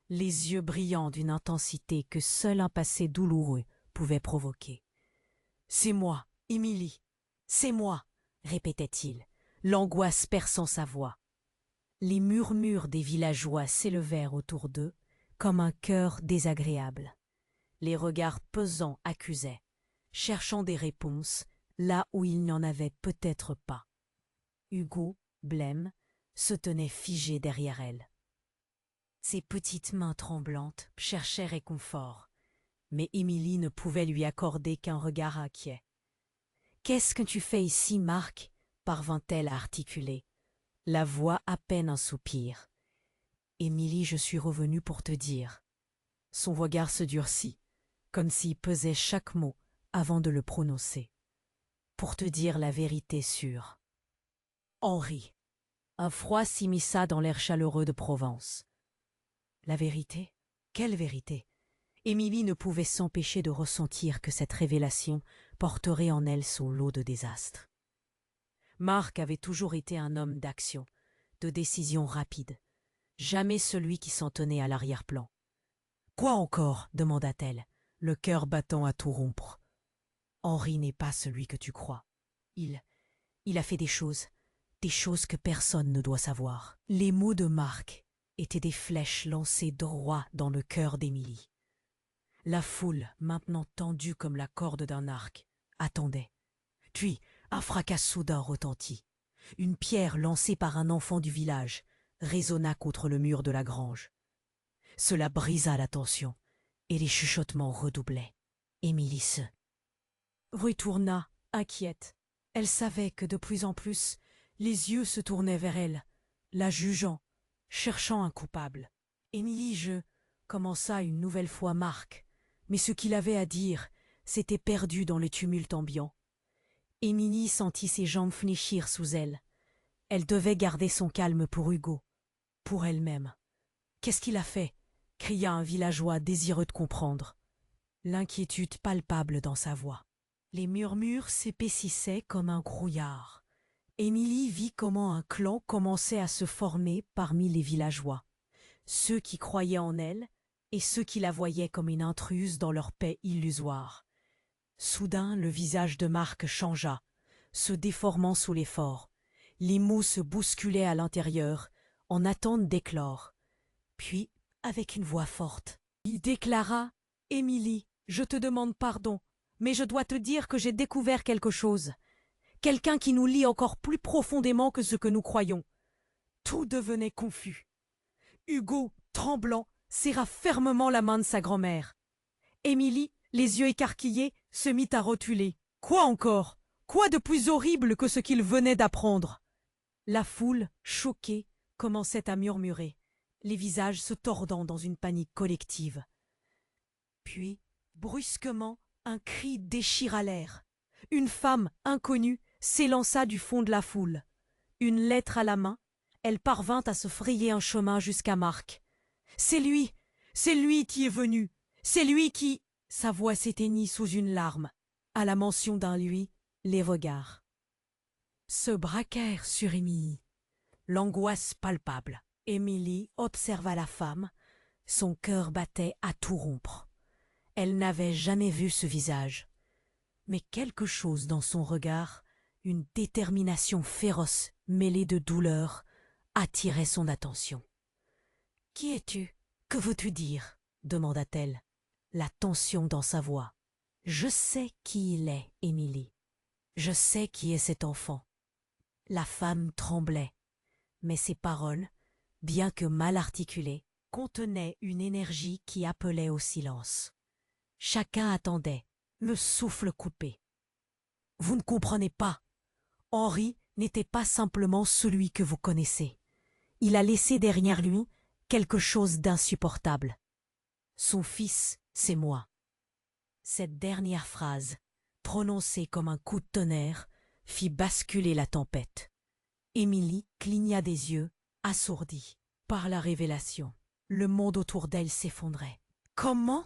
les yeux brillants d'une intensité que seul un passé douloureux pouvait provoquer. « C'est moi, Émilie, c'est moi !» répétait-il, l'angoisse perçant sa voix. Les murmures des villageois s'élevèrent autour d'eux comme un chœur désagréable. Les regards pesants accusaient, cherchant des réponses là où il n'y en avait peut-être pas. Hugo, blême, se tenait figé derrière elle. Ses petites mains tremblantes cherchaient réconfort, mais Émilie ne pouvait lui accorder qu'un regard inquiet. « Qu'est-ce que tu fais ici, Marc » parvint-elle à articuler, la voix à peine un soupir. « Émilie, je suis revenue pour te dire. » Son regard se durcit, comme s'il pesait chaque mot avant de le prononcer. « Pour te dire la vérité sûre. » Henri. Un froid s'immisça dans l'air chaleureux de Provence. La vérité? Quelle vérité? Émilie ne pouvait s'empêcher de ressentir que cette révélation porterait en elle son lot de désastres. Marc avait toujours été un homme d'action, de décision rapide, jamais celui qui s'en tenait à l'arrière-plan. « Quoi encore » demanda-t-elle, le cœur battant à tout rompre. « Henri n'est pas celui que tu crois. Il a fait des choses que personne ne doit savoir. » Les mots de Marc étaient des flèches lancées droit dans le cœur d'Émilie. La foule, maintenant tendue comme la corde d'un arc, attendait. Puis, un fracas soudain retentit. Une pierre lancée par un enfant du village résonna contre le mur de la grange. Cela brisa la tension, et les chuchotements redoublaient. Émilie se retourna, inquiète. Elle savait que de plus en plus, les yeux se tournaient vers elle, la jugeant, cherchant un coupable. « Émilie, commença une nouvelle fois Marc, mais ce qu'il avait à dire s'était perdu dans le tumulte ambiant. Émilie sentit ses jambes fléchir sous elle. Elle devait garder son calme pour Hugo, pour elle-même. « Qu'est-ce qu'il a fait ?» cria un villageois désireux de comprendre, l'inquiétude palpable dans sa voix. Les murmures s'épaississaient comme un brouillard. Émilie vit comment un clan commençait à se former parmi les villageois. ceux qui croyaient en elle et ceux qui la voyaient comme une intruse dans leur paix illusoire. Soudain, le visage de Marc changea, se déformant sous l'effort. Les mots se bousculaient à l'intérieur, en attente d'éclore. Puis, avec une voix forte, il déclara « Émilie, je te demande pardon, mais je dois te dire que j'ai découvert quelque chose. Quelqu'un qui nous lie encore plus profondément que ce que nous croyons. » Tout devenait confus. Hugo, tremblant, serra fermement la main de sa grand-mère. Émilie, les yeux écarquillés, se mit à rotuler. Quoi encore? Quoi de plus horrible que ce qu'il venait d'apprendre? La foule, choquée, commençait à murmurer, les visages se tordant dans une panique collective. Puis, brusquement, un cri déchira l'air. Une femme inconnue s'élança du fond de la foule. Une lettre à la main, elle parvint à se frayer un chemin jusqu'à Marc. « C'est lui qui est venu! C'est lui qui… » Sa voix s'éteignit sous une larme. À la mention d'un lui, les regards se braquèrent sur Émilie. L'angoisse palpable. Émilie observa la femme. Son cœur battait à tout rompre. Elle n'avait jamais vu ce visage. Mais quelque chose dans son regard, une détermination féroce mêlée de douleur, attirait son attention. « Qui es-tu? Que veux-tu dire ?» demanda-t-elle, la tension dans sa voix. « Je sais qui il est, Émilie. Je sais qui est cet enfant. » La femme tremblait, mais ses paroles, bien que mal articulées, contenaient une énergie qui appelait au silence. Chacun attendait, le souffle coupé. « Vous ne comprenez pas. Henri n'était pas simplement celui que vous connaissez. Il a laissé derrière lui quelque chose d'insupportable. Son fils, c'est moi. » Cette dernière phrase, prononcée comme un coup de tonnerre, fit basculer la tempête. Émilie cligna des yeux, assourdie par la révélation. Le monde autour d'elle s'effondrait. « Comment?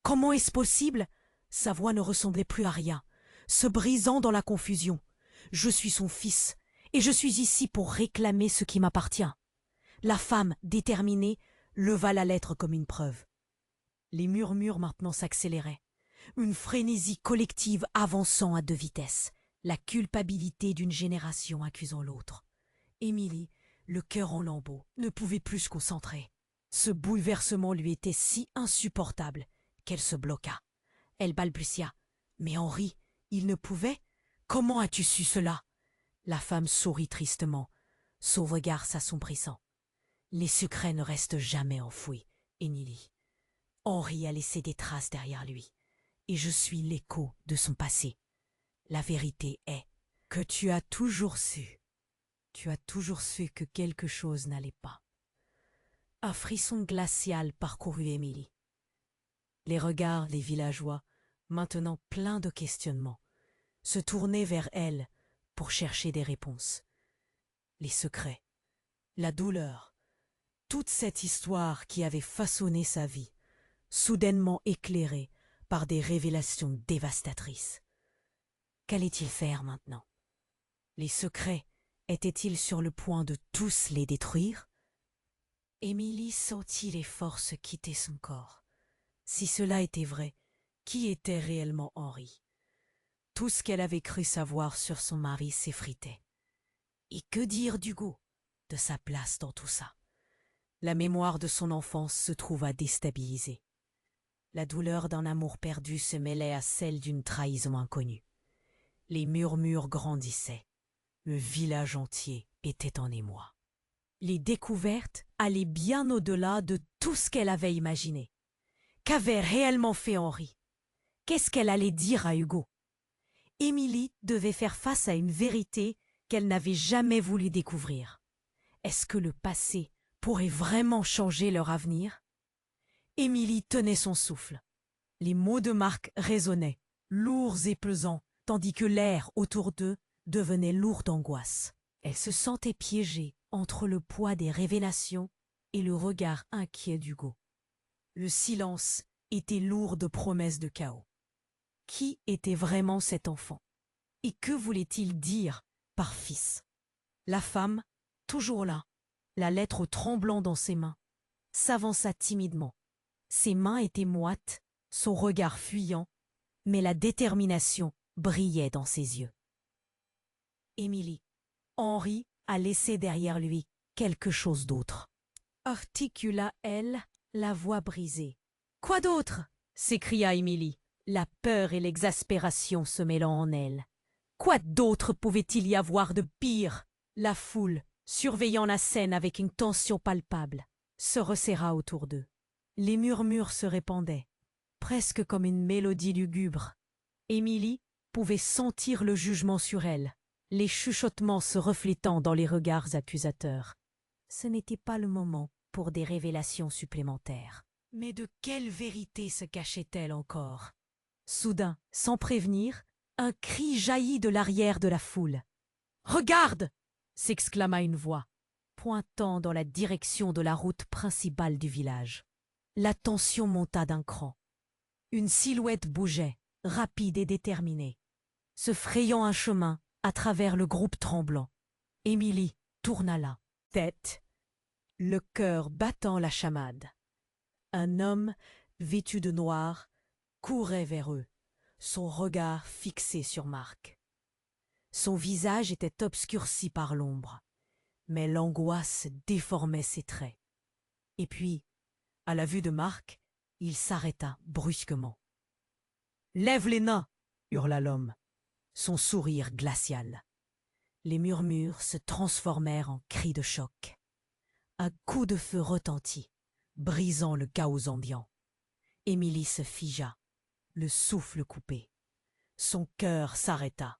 Comment est-ce possible ?» Sa voix ne ressemblait plus à rien, se brisant dans la confusion. « Je suis son fils, et je suis ici pour réclamer ce qui m'appartient. » La femme, déterminée, leva la lettre comme une preuve. Les murmures maintenant s'accéléraient. Une frénésie collective avançant à deux vitesses, la culpabilité d'une génération accusant l'autre. Émilie, le cœur en lambeaux, ne pouvait plus se concentrer. Ce bouleversement lui était si insupportable qu'elle se bloqua. Elle balbutia. « Mais Henri, il ne pouvait? Comment as-tu su cela ?» La femme sourit tristement, son regard s'assombrissant. « Les secrets ne restent jamais enfouis, Émilie. Henri a laissé des traces derrière lui, et je suis l'écho de son passé. La vérité est que tu as toujours su. Tu as toujours su que quelque chose n'allait pas. » Un frisson glacial parcourut Émilie. Les regards des villageois, maintenant pleins de questionnements, se tournaient vers elle pour chercher des réponses. Les secrets, la douleur, toute cette histoire qui avait façonné sa vie, soudainement éclairée par des révélations dévastatrices. Qu'allait-il faire maintenant? Les secrets étaient-ils sur le point de tous les détruire? Émilie sentit les forces quitter son corps. Si cela était vrai, qui était réellement Henri? Tout ce qu'elle avait cru savoir sur son mari s'effritait. Et que dire d'Hugo, de sa place dans tout ça? La mémoire de son enfance se trouva déstabilisée. La douleur d'un amour perdu se mêlait à celle d'une trahison inconnue. Les murmures grandissaient. Le village entier était en émoi. Les découvertes allaient bien au-delà de tout ce qu'elle avait imaginé. Qu'avait réellement fait Henri? Qu'est-ce qu'elle allait dire à Hugo? Émilie devait faire face à une vérité qu'elle n'avait jamais voulu découvrir. Est-ce que le passé pourrait vraiment changer leur avenir? Émilie tenait son souffle. Les mots de Marc résonnaient, lourds et pesants, tandis que l'air autour d'eux devenait lourd d'angoisse. Elle se sentait piégée entre le poids des révélations et le regard inquiet d'Hugo. Le silence était lourd de promesses de chaos. Qui était vraiment cet enfant? Et que voulait-il dire par fils? La femme, toujours là, la lettre tremblant dans ses mains, s'avança timidement. Ses mains étaient moites, son regard fuyant, mais la détermination brillait dans ses yeux. Émilie. Henri a laissé derrière lui quelque chose d'autre. Articula-elle, la voix brisée. Quoi d'autre? S'écria Émilie, la peur et l'exaspération se mêlant en elle. Quoi d'autre pouvait-il y avoir de pire? La foule, surveillant la scène avec une tension palpable, se resserra autour d'eux. Les murmures se répandaient, presque comme une mélodie lugubre. Émilie pouvait sentir le jugement sur elle, les chuchotements se reflétant dans les regards accusateurs. Ce n'était pas le moment pour des révélations supplémentaires. Mais de quelle vérité se cachait-elle encore? Soudain, sans prévenir, un cri jaillit de l'arrière de la foule. « Regarde !» s'exclama une voix, pointant dans la direction de la route principale du village. La tension monta d'un cran. Une silhouette bougeait, rapide et déterminée, se frayant un chemin à travers le groupe tremblant. Émilie tourna la tête, le cœur battant la chamade. Un homme, vêtu de noir, courait vers eux, son regard fixé sur Marc. Son visage était obscurci par l'ombre, mais l'angoisse déformait ses traits. Et puis, à la vue de Marc, il s'arrêta brusquement. « Lève les nains !» hurla l'homme, son sourire glacial. Les murmures se transformèrent en cris de choc. Un coup de feu retentit, brisant le chaos ambiant. Émilie se figea, le souffle coupé. Son cœur s'arrêta.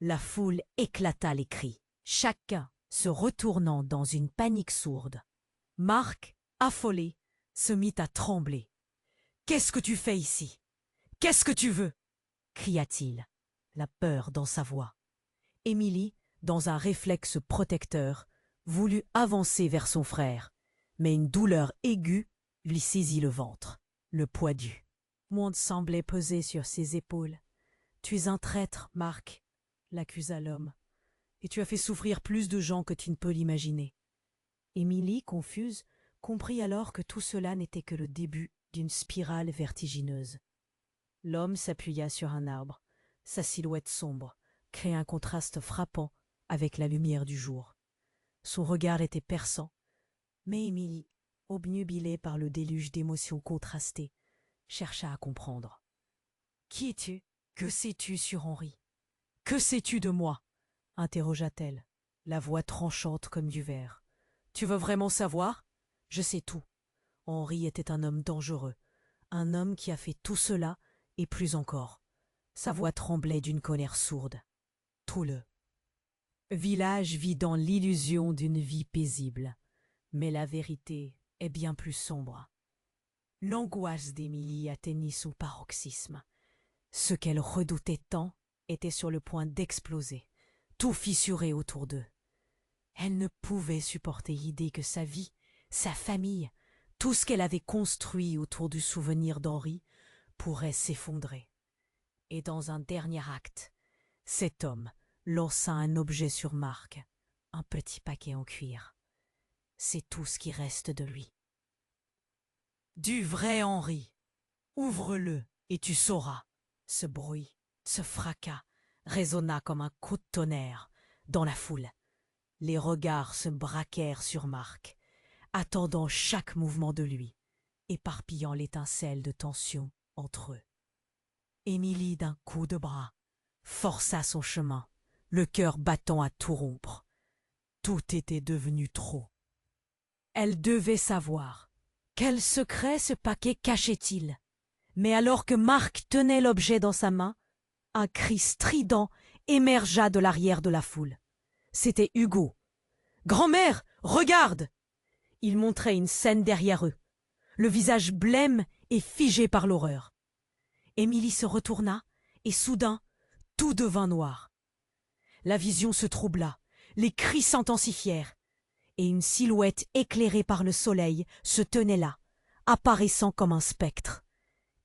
La foule éclata les cris, chacun se retournant dans une panique sourde. Marc, affolé, se mit à trembler. « Qu'est-ce que tu fais ici? Qu'est-ce que tu veux ?» cria-t-il, la peur dans sa voix. Émilie, dans un réflexe protecteur, voulut avancer vers son frère, mais une douleur aiguë lui saisit le ventre, le poids du monde semblait peser sur ses épaules. « Tu es un traître, Marc, » l'accusa l'homme, « et tu as fait souffrir plus de gens que tu ne peux l'imaginer. » Émilie, confuse, comprit alors que tout cela n'était que le début d'une spirale vertigineuse. L'homme s'appuya sur un arbre, sa silhouette sombre créait un contraste frappant avec la lumière du jour. Son regard était perçant, mais Émilie, obnubilée par le déluge d'émotions contrastées, chercha à comprendre. « Qui es-tu? Que sais-tu sur Henri? Que sais-tu de moi ?» interrogea-t-elle, la voix tranchante comme du verre. « Tu veux vraiment savoir? Je sais tout. Henri était un homme dangereux, un homme qui a fait tout cela et plus encore. » Sa voix tremblait d'une colère sourde. Tout le village vit dans l'illusion d'une vie paisible, mais la vérité est bien plus sombre. L'angoisse d'Émilie atteignit son paroxysme. Ce qu'elle redoutait tant était sur le point d'exploser, tout fissuré autour d'eux. Elle ne pouvait supporter l'idée que sa vie, sa famille, tout ce qu'elle avait construit autour du souvenir d'Henri pourrait s'effondrer. Et dans un dernier acte, cet homme lança un objet sur Marc, un petit paquet en cuir. C'est tout ce qui reste de lui. « Du vrai Henri, ouvre-le et tu sauras. » Ce bruit, ce fracas, résonna comme un coup de tonnerre dans la foule. Les regards se braquèrent sur Marc, attendant chaque mouvement de lui, éparpillant l'étincelle de tension entre eux. Émilie, d'un coup de bras, força son chemin, le cœur battant à tout rompre. Tout était devenu trop. Elle devait savoir. Quel secret ce paquet cachait-il? Mais alors que Marc tenait l'objet dans sa main, un cri strident émergea de l'arrière de la foule. C'était Hugo. « Grand-mère, regarde !» Il montrait une scène derrière eux, le visage blême et figé par l'horreur. Émilie se retourna et soudain, tout devint noir. La vision se troubla, les cris s'intensifièrent, et une silhouette éclairée par le soleil se tenait là, apparaissant comme un spectre.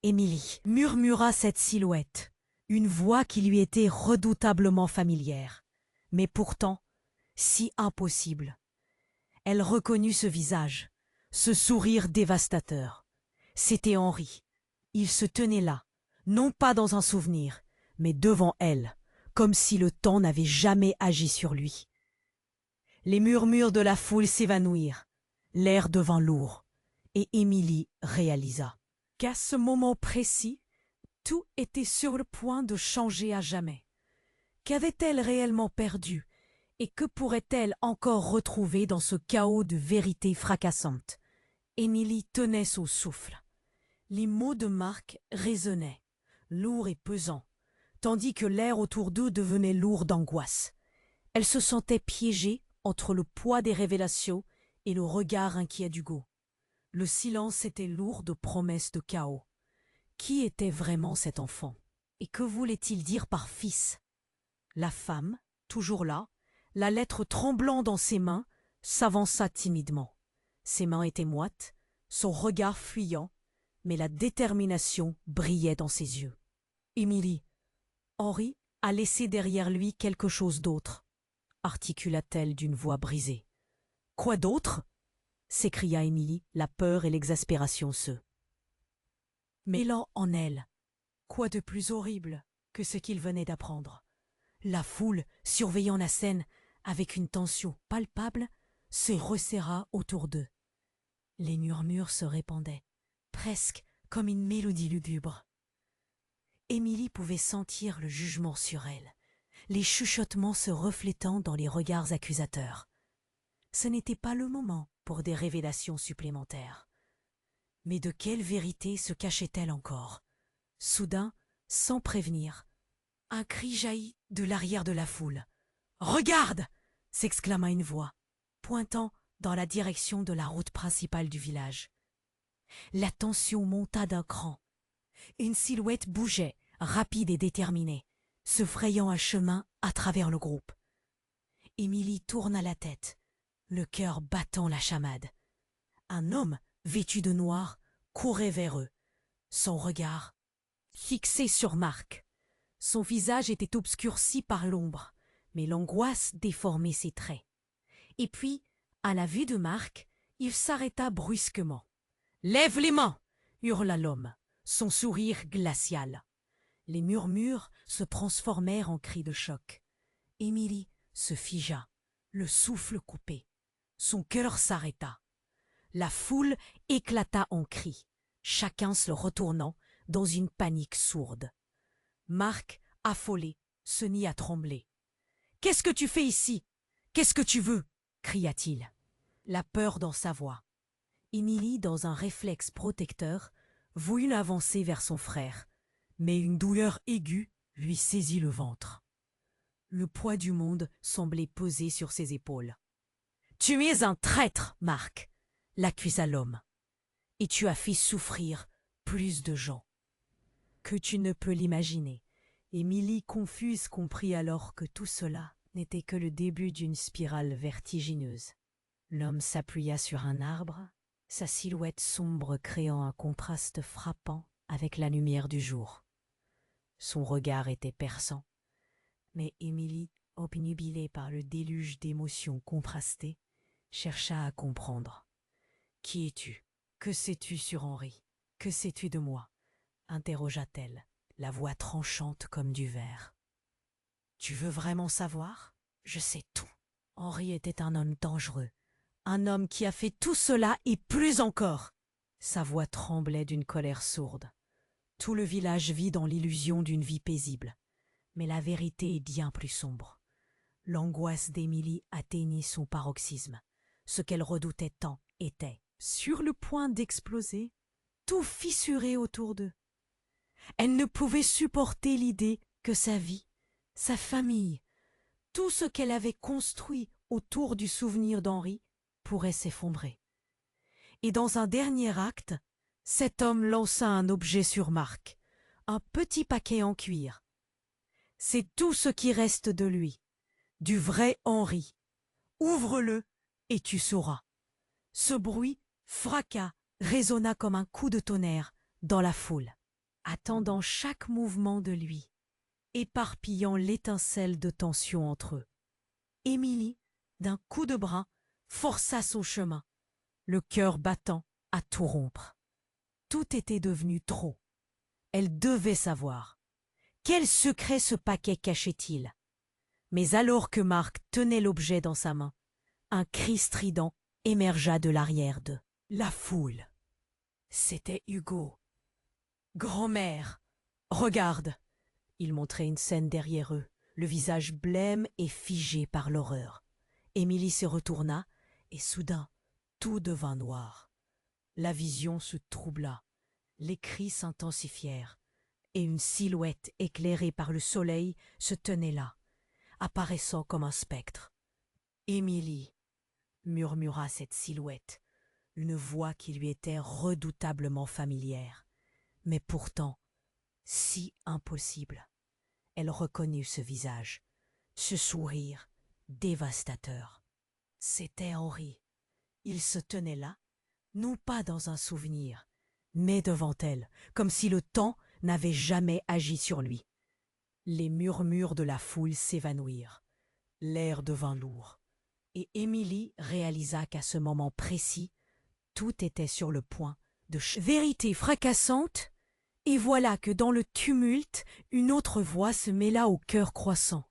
Émilie murmura cette silhouette, une voix qui lui était redoutablement familière, mais pourtant si impossible. Elle reconnut ce visage, ce sourire dévastateur. C'était Henri. Il se tenait là, non pas dans un souvenir, mais devant elle, comme si le temps n'avait jamais agi sur lui. Les murmures de la foule s'évanouirent, l'air devint lourd, et Émilie réalisa qu'à ce moment précis, tout était sur le point de changer à jamais. Qu'avait-elle réellement perdu, et que pourrait-elle encore retrouver dans ce chaos de vérités fracassantes? Émilie tenait son souffle. Les mots de Marc résonnaient, lourds et pesants, tandis que l'air autour d'eux devenait lourd d'angoisse. Elle se sentait piégée entre le poids des révélations et le regard inquiet d'Hugo. Le silence était lourd de promesses de chaos. Qui était vraiment cet enfant? Et que voulait-il dire par fils? La femme, toujours là, la lettre tremblant dans ses mains, s'avança timidement. Ses mains étaient moites, son regard fuyant, mais la détermination brillait dans ses yeux. Émilie, Henri a laissé derrière lui quelque chose d'autre, articula-t-elle d'une voix brisée. Quoi d'autre? S'écria Émilie, la peur et l'exaspération mêlant en elle. Quoi de plus horrible que ce qu'il venait d'apprendre? La foule, surveillant la scène avec une tension palpable, se resserra autour d'eux. Les murmures se répandaient, presque comme une mélodie lugubre. Émilie pouvait sentir le jugement sur elle, les chuchotements se reflétant dans les regards accusateurs. Ce n'était pas le moment pour des révélations supplémentaires. Mais de quelle vérité se cachait-elle encore? Soudain, sans prévenir, un cri jaillit de l'arrière de la foule. « Regarde !» s'exclama une voix, pointant dans la direction de la route principale du village. La tension monta d'un cran. Une silhouette bougeait, rapide et déterminée, se frayant un chemin à travers le groupe. Émilie tourna la tête, le cœur battant la chamade. Un homme, vêtu de noir, courait vers eux, son regard fixé sur Marc. Son visage était obscurci par l'ombre, mais l'angoisse déformait ses traits. Et puis, à la vue de Marc, il s'arrêta brusquement. « Lève les mains !» hurla l'homme, son sourire glacial. Les murmures se transformèrent en cris de choc. Émilie se figea, le souffle coupé. Son cœur s'arrêta. La foule éclata en cris, chacun se retournant dans une panique sourde. Marc, affolé, se mit à trembler. « Qu'est-ce que tu fais ici? Qu'est-ce que tu veux ?» cria-t-il. La peur dans sa voix. Émilie, dans un réflexe protecteur, voulut avancer vers son frère, mais une douleur aiguë lui saisit le ventre. Le poids du monde semblait peser sur ses épaules. « Tu es un traître, Marc !» l'accusa l'homme. « Et tu as fait souffrir plus de gens que tu ne peux l'imaginer. » Émilie, confuse, comprit alors que tout cela n'était que le début d'une spirale vertigineuse. L'homme s'appuya sur un arbre, sa silhouette sombre créant un contraste frappant avec la lumière du jour. Son regard était perçant, mais Émilie, obnubilée par le déluge d'émotions contrastées, chercha à comprendre. « Qui es-tu? Que sais-tu sur Henri? Que sais-tu de moi ?» interrogea-t-elle, la voix tranchante comme du verre. « Tu veux vraiment savoir? Je sais tout. Henri était un homme dangereux, un homme qui a fait tout cela et plus encore. » Sa voix tremblait d'une colère sourde. Tout le village vit dans l'illusion d'une vie paisible. Mais la vérité est bien plus sombre. L'angoisse d'Émilie atteignit son paroxysme. Ce qu'elle redoutait tant était, sur le point d'exploser, tout fissuré autour d'eux. Elle ne pouvait supporter l'idée que sa vie, sa famille, tout ce qu'elle avait construit autour du souvenir d'Henri pourrait s'effondrer. Et dans un dernier acte, cet homme lança un objet sur Marc, un petit paquet en cuir. C'est tout ce qui reste de lui, du vrai Henri. Ouvre-le et tu sauras. Ce bruit, fracas, résonna comme un coup de tonnerre dans la foule, attendant chaque mouvement de lui, éparpillant l'étincelle de tension entre eux. Émilie, d'un coup de bras, força son chemin. le cœur battant à tout rompre. Tout était devenu trop. Elle devait savoir. Quel secret ce paquet cachait-il? Mais alors que Marc tenait l'objet dans sa main, un cri strident émergea de l'arrière de la foule. C'était Hugo. Grand-mère, regarde! Il montrait une scène derrière eux, le visage blême et figé par l'horreur. Émilie se retourna, et soudain, tout devint noir. La vision se troubla, les cris s'intensifièrent, et une silhouette éclairée par le soleil se tenait là, apparaissant comme un spectre. « Émilie !» murmura cette silhouette, une voix qui lui était redoutablement familière, mais pourtant si impossible. Elle reconnut ce visage, ce sourire dévastateur. C'était Henri. Il se tenait là, non pas dans un souvenir, mais devant elle, comme si le temps n'avait jamais agi sur lui. Les murmures de la foule s'évanouirent. L'air devint lourd, et Émilie réalisa qu'à ce moment précis, tout était sur le point de vérité fracassante, et voilà que dans le tumulte, une autre voix se mêla au cœur croissant,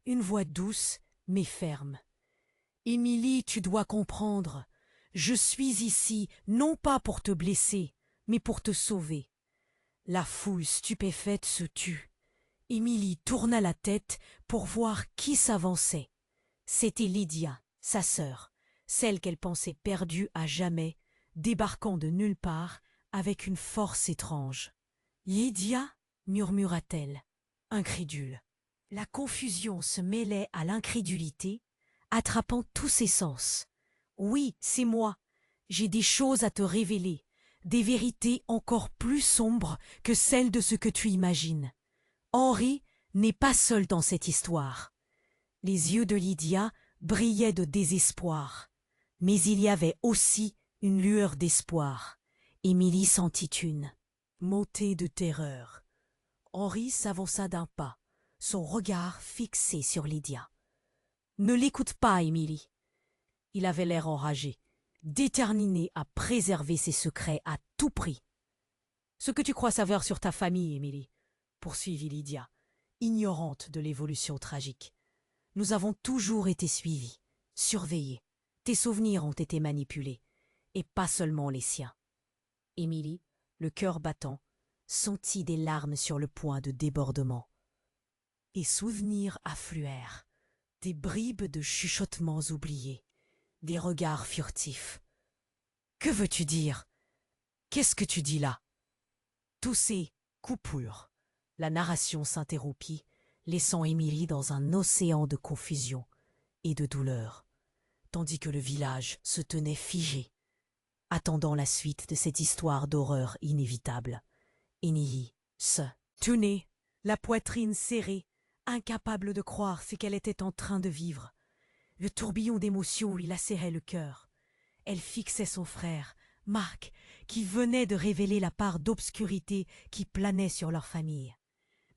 une voix douce mais ferme. « Émilie, tu dois comprendre, je suis ici non pas pour te blesser, mais pour te sauver. » La foule stupéfaite se tut. Émilie tourna la tête pour voir qui s'avançait. C'était Lydia, sa sœur, celle qu'elle pensait perdue à jamais, débarquant de nulle part avec une force étrange. « Lydia » murmura-t-elle, incrédule. La confusion se mêlait à l'incrédulité, attrapant tous ses sens. « Oui, c'est moi. J'ai des choses à te révéler, des vérités encore plus sombres que celles de ce que tu imagines. Henri n'est pas seul dans cette histoire. » Les yeux de Lydia brillaient de désespoir, mais il y avait aussi une lueur d'espoir. Émilie sentit une montée de terreur. Henri s'avança d'un pas, son regard fixé sur Lydia. « Ne l'écoute pas, Émilie. » Il avait l'air enragé, déterminé à préserver ses secrets à tout prix. « Ce que tu crois savoir sur ta famille, Émilie, » poursuivit Lydia, ignorante de l'évolution tragique. « Nous avons toujours été suivis, surveillés. Tes souvenirs ont été manipulés, et pas seulement les siens. » Émilie, le cœur battant, sentit des larmes sur le point de débordement. Et souvenirs affluèrent, des bribes de chuchotements oubliés, des regards furtifs. « Que veux-tu dire? Qu'est-ce que tu dis là ?» Tous ces coupures. La narration s'interrompit, laissant Émilie dans un océan de confusion et de douleur, tandis que le village se tenait figé, attendant la suite de cette histoire d'horreur inévitable. Émilie se tenait, la poitrine serrée, incapable de croire ce qu'elle était en train de vivre. Le tourbillon d'émotions lui lacérait le cœur. Elle fixait son frère, Marc, qui venait de révéler la part d'obscurité qui planait sur leur famille.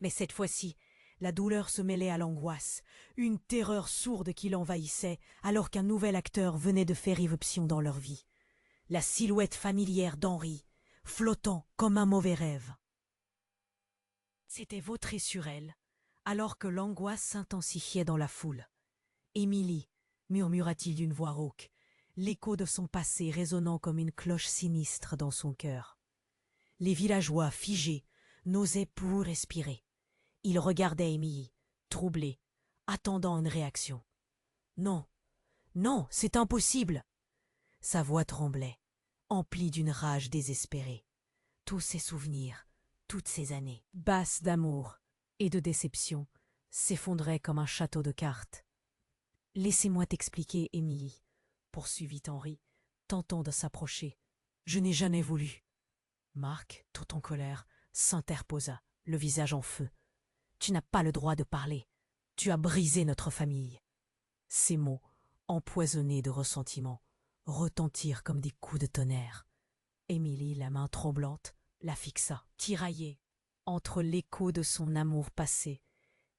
Mais cette fois-ci, la douleur se mêlait à l'angoisse, une terreur sourde qui l'envahissait alors qu'un nouvel acteur venait de faire irruption dans leur vie. La silhouette familière d'Henri, flottant comme un mauvais rêve. C'était vautré sur elle, alors que l'angoisse s'intensifiait dans la foule. « Émilie » murmura-t-il d'une voix rauque, l'écho de son passé résonnant comme une cloche sinistre dans son cœur. Les villageois, figés, n'osaient plus respirer. Ils regardaient Émilie, troublés, attendant une réaction. « Non, non, c'est impossible !» Sa voix tremblait, emplie d'une rage désespérée. Tous ses souvenirs, toutes ces années, basses d'amour et de déception, s'effondraient comme un château de cartes. « Laissez-moi t'expliquer, Émilie, » poursuivit Henri, tentant de s'approcher. « Je n'ai jamais voulu. » Marc, tout en colère, s'interposa, le visage en feu. « Tu n'as pas le droit de parler. Tu as brisé notre famille. » Ces mots, empoisonnés de ressentiment, retentirent comme des coups de tonnerre. Émilie, la main tremblante, la fixa, tiraillée, entre l'écho de son amour passé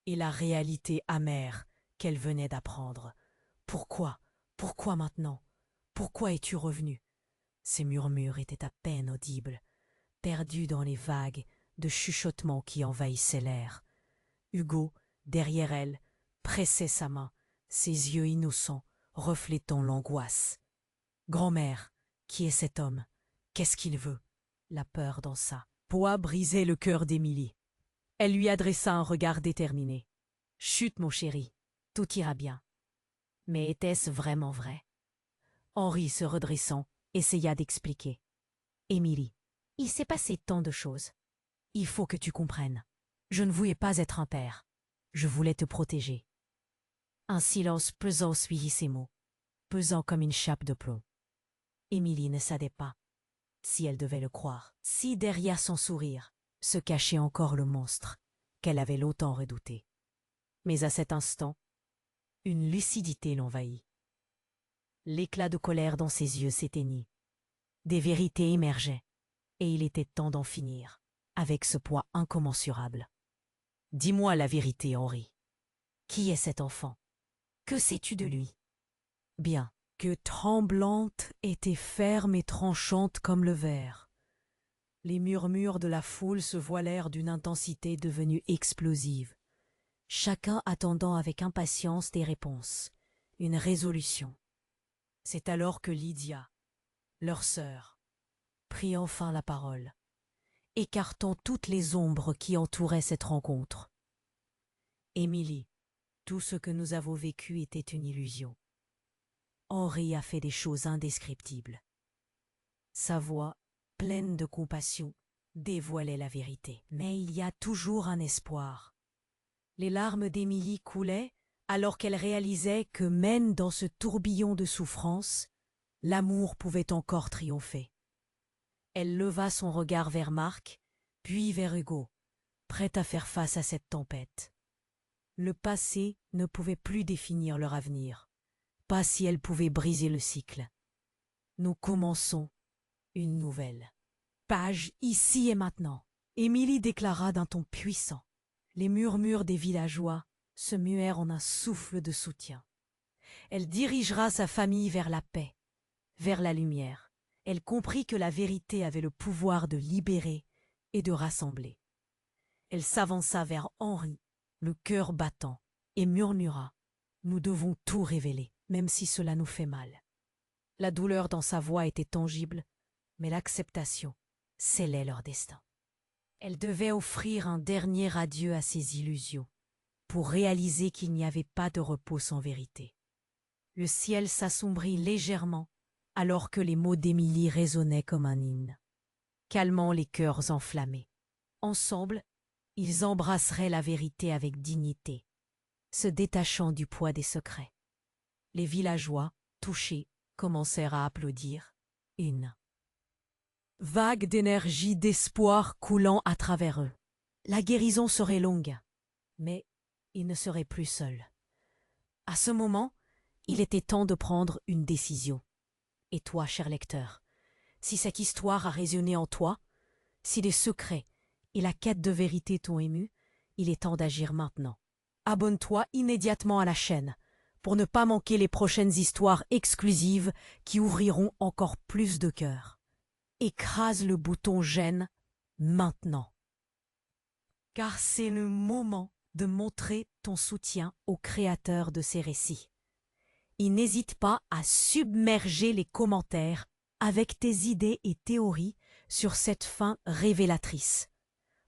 et la réalité amère qu'elle venait d'apprendre. « Pourquoi? Pourquoi maintenant? Pourquoi es-tu revenu ?» Ces murmures étaient à peine audibles, perdus dans les vagues de chuchotements qui envahissaient l'air. Hugo, derrière elle, pressait sa main, ses yeux innocents reflétant l'angoisse. « Grand-mère, qui est cet homme? Qu'est-ce qu'il veut ?» La peur dans sa voix brisait le cœur d'Émilie. Elle lui adressa un regard déterminé. « Chut, mon chéri, tout ira bien. » Mais était-ce vraiment vrai? Henri, se redressant, essaya d'expliquer. « Émilie, il s'est passé tant de choses. Il faut que tu comprennes. Je ne voulais pas être un père. Je voulais te protéger. » Un silence pesant suivit ces mots, pesant comme une chape de plomb. Émilie ne savait pas si elle devait le croire, si derrière son sourire se cachait encore le monstre qu'elle avait longtemps redouté. Mais à cet instant, une lucidité l'envahit. L'éclat de colère dans ses yeux s'éteignit. Des vérités émergeaient, et il était temps d'en finir avec ce poids incommensurable. « Dis-moi la vérité, Henri. Qui est cet enfant? Que sais-tu de lui? » Bien que tremblante était ferme et tranchante comme le verre. Les murmures de la foule se voilèrent d'une intensité devenue explosive, chacun attendant avec impatience des réponses, une résolution. C'est alors que Lydia, leur sœur, prit enfin la parole, écartant toutes les ombres qui entouraient cette rencontre. « Émilie, tout ce que nous avons vécu était une illusion. Henri a fait des choses indescriptibles. » Sa voix, pleine de compassion, dévoilait la vérité. Mais il y a toujours un espoir. Les larmes d'Émilie coulaient alors qu'elle réalisait que même dans ce tourbillon de souffrance, l'amour pouvait encore triompher. Elle leva son regard vers Marc, puis vers Hugo, prête à faire face à cette tempête. Le passé ne pouvait plus définir leur avenir, pas si elle pouvait briser le cycle. Nous commençons une nouvelle page ici et maintenant. Émilie déclara d'un ton puissant. Les murmures des villageois se muèrent en un souffle de soutien. Elle dirigera sa famille vers la paix, vers la lumière. Elle comprit que la vérité avait le pouvoir de libérer et de rassembler. Elle s'avança vers Henri, le cœur battant, et murmura « Nous devons tout révéler, même si cela nous fait mal. » La douleur dans sa voix était tangible, mais l'acceptation scellait leur destin. Elle devait offrir un dernier adieu à ses illusions, pour réaliser qu'il n'y avait pas de repos sans vérité. Le ciel s'assombrit légèrement, alors que les mots d'Émilie résonnaient comme un hymne, calmant les cœurs enflammés. Ensemble, ils embrasseraient la vérité avec dignité, se détachant du poids des secrets. Les villageois, touchés, commencèrent à applaudir. Une vague d'énergie, d'espoir coulant à travers eux. La guérison serait longue, mais ils ne seraient plus seuls. À ce moment, il était temps de prendre une décision. Et toi, cher lecteur, si cette histoire a résonné en toi, si les secrets et la quête de vérité t'ont ému, il est temps d'agir maintenant. Abonne-toi immédiatement à la chaîne pour ne pas manquer les prochaines histoires exclusives qui ouvriront encore plus de cœurs. Écrase le bouton j'aime maintenant. Car c'est le moment de montrer ton soutien au créateur de ces récits. Et n'hésite pas à submerger les commentaires avec tes idées et théories sur cette fin révélatrice.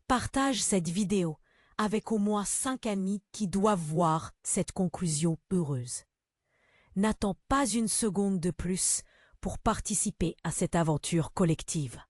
Partage cette vidéo avec au moins 5 amis qui doivent voir cette conclusion heureuse. N'attends pas une seconde de plus pour participer à cette aventure collective.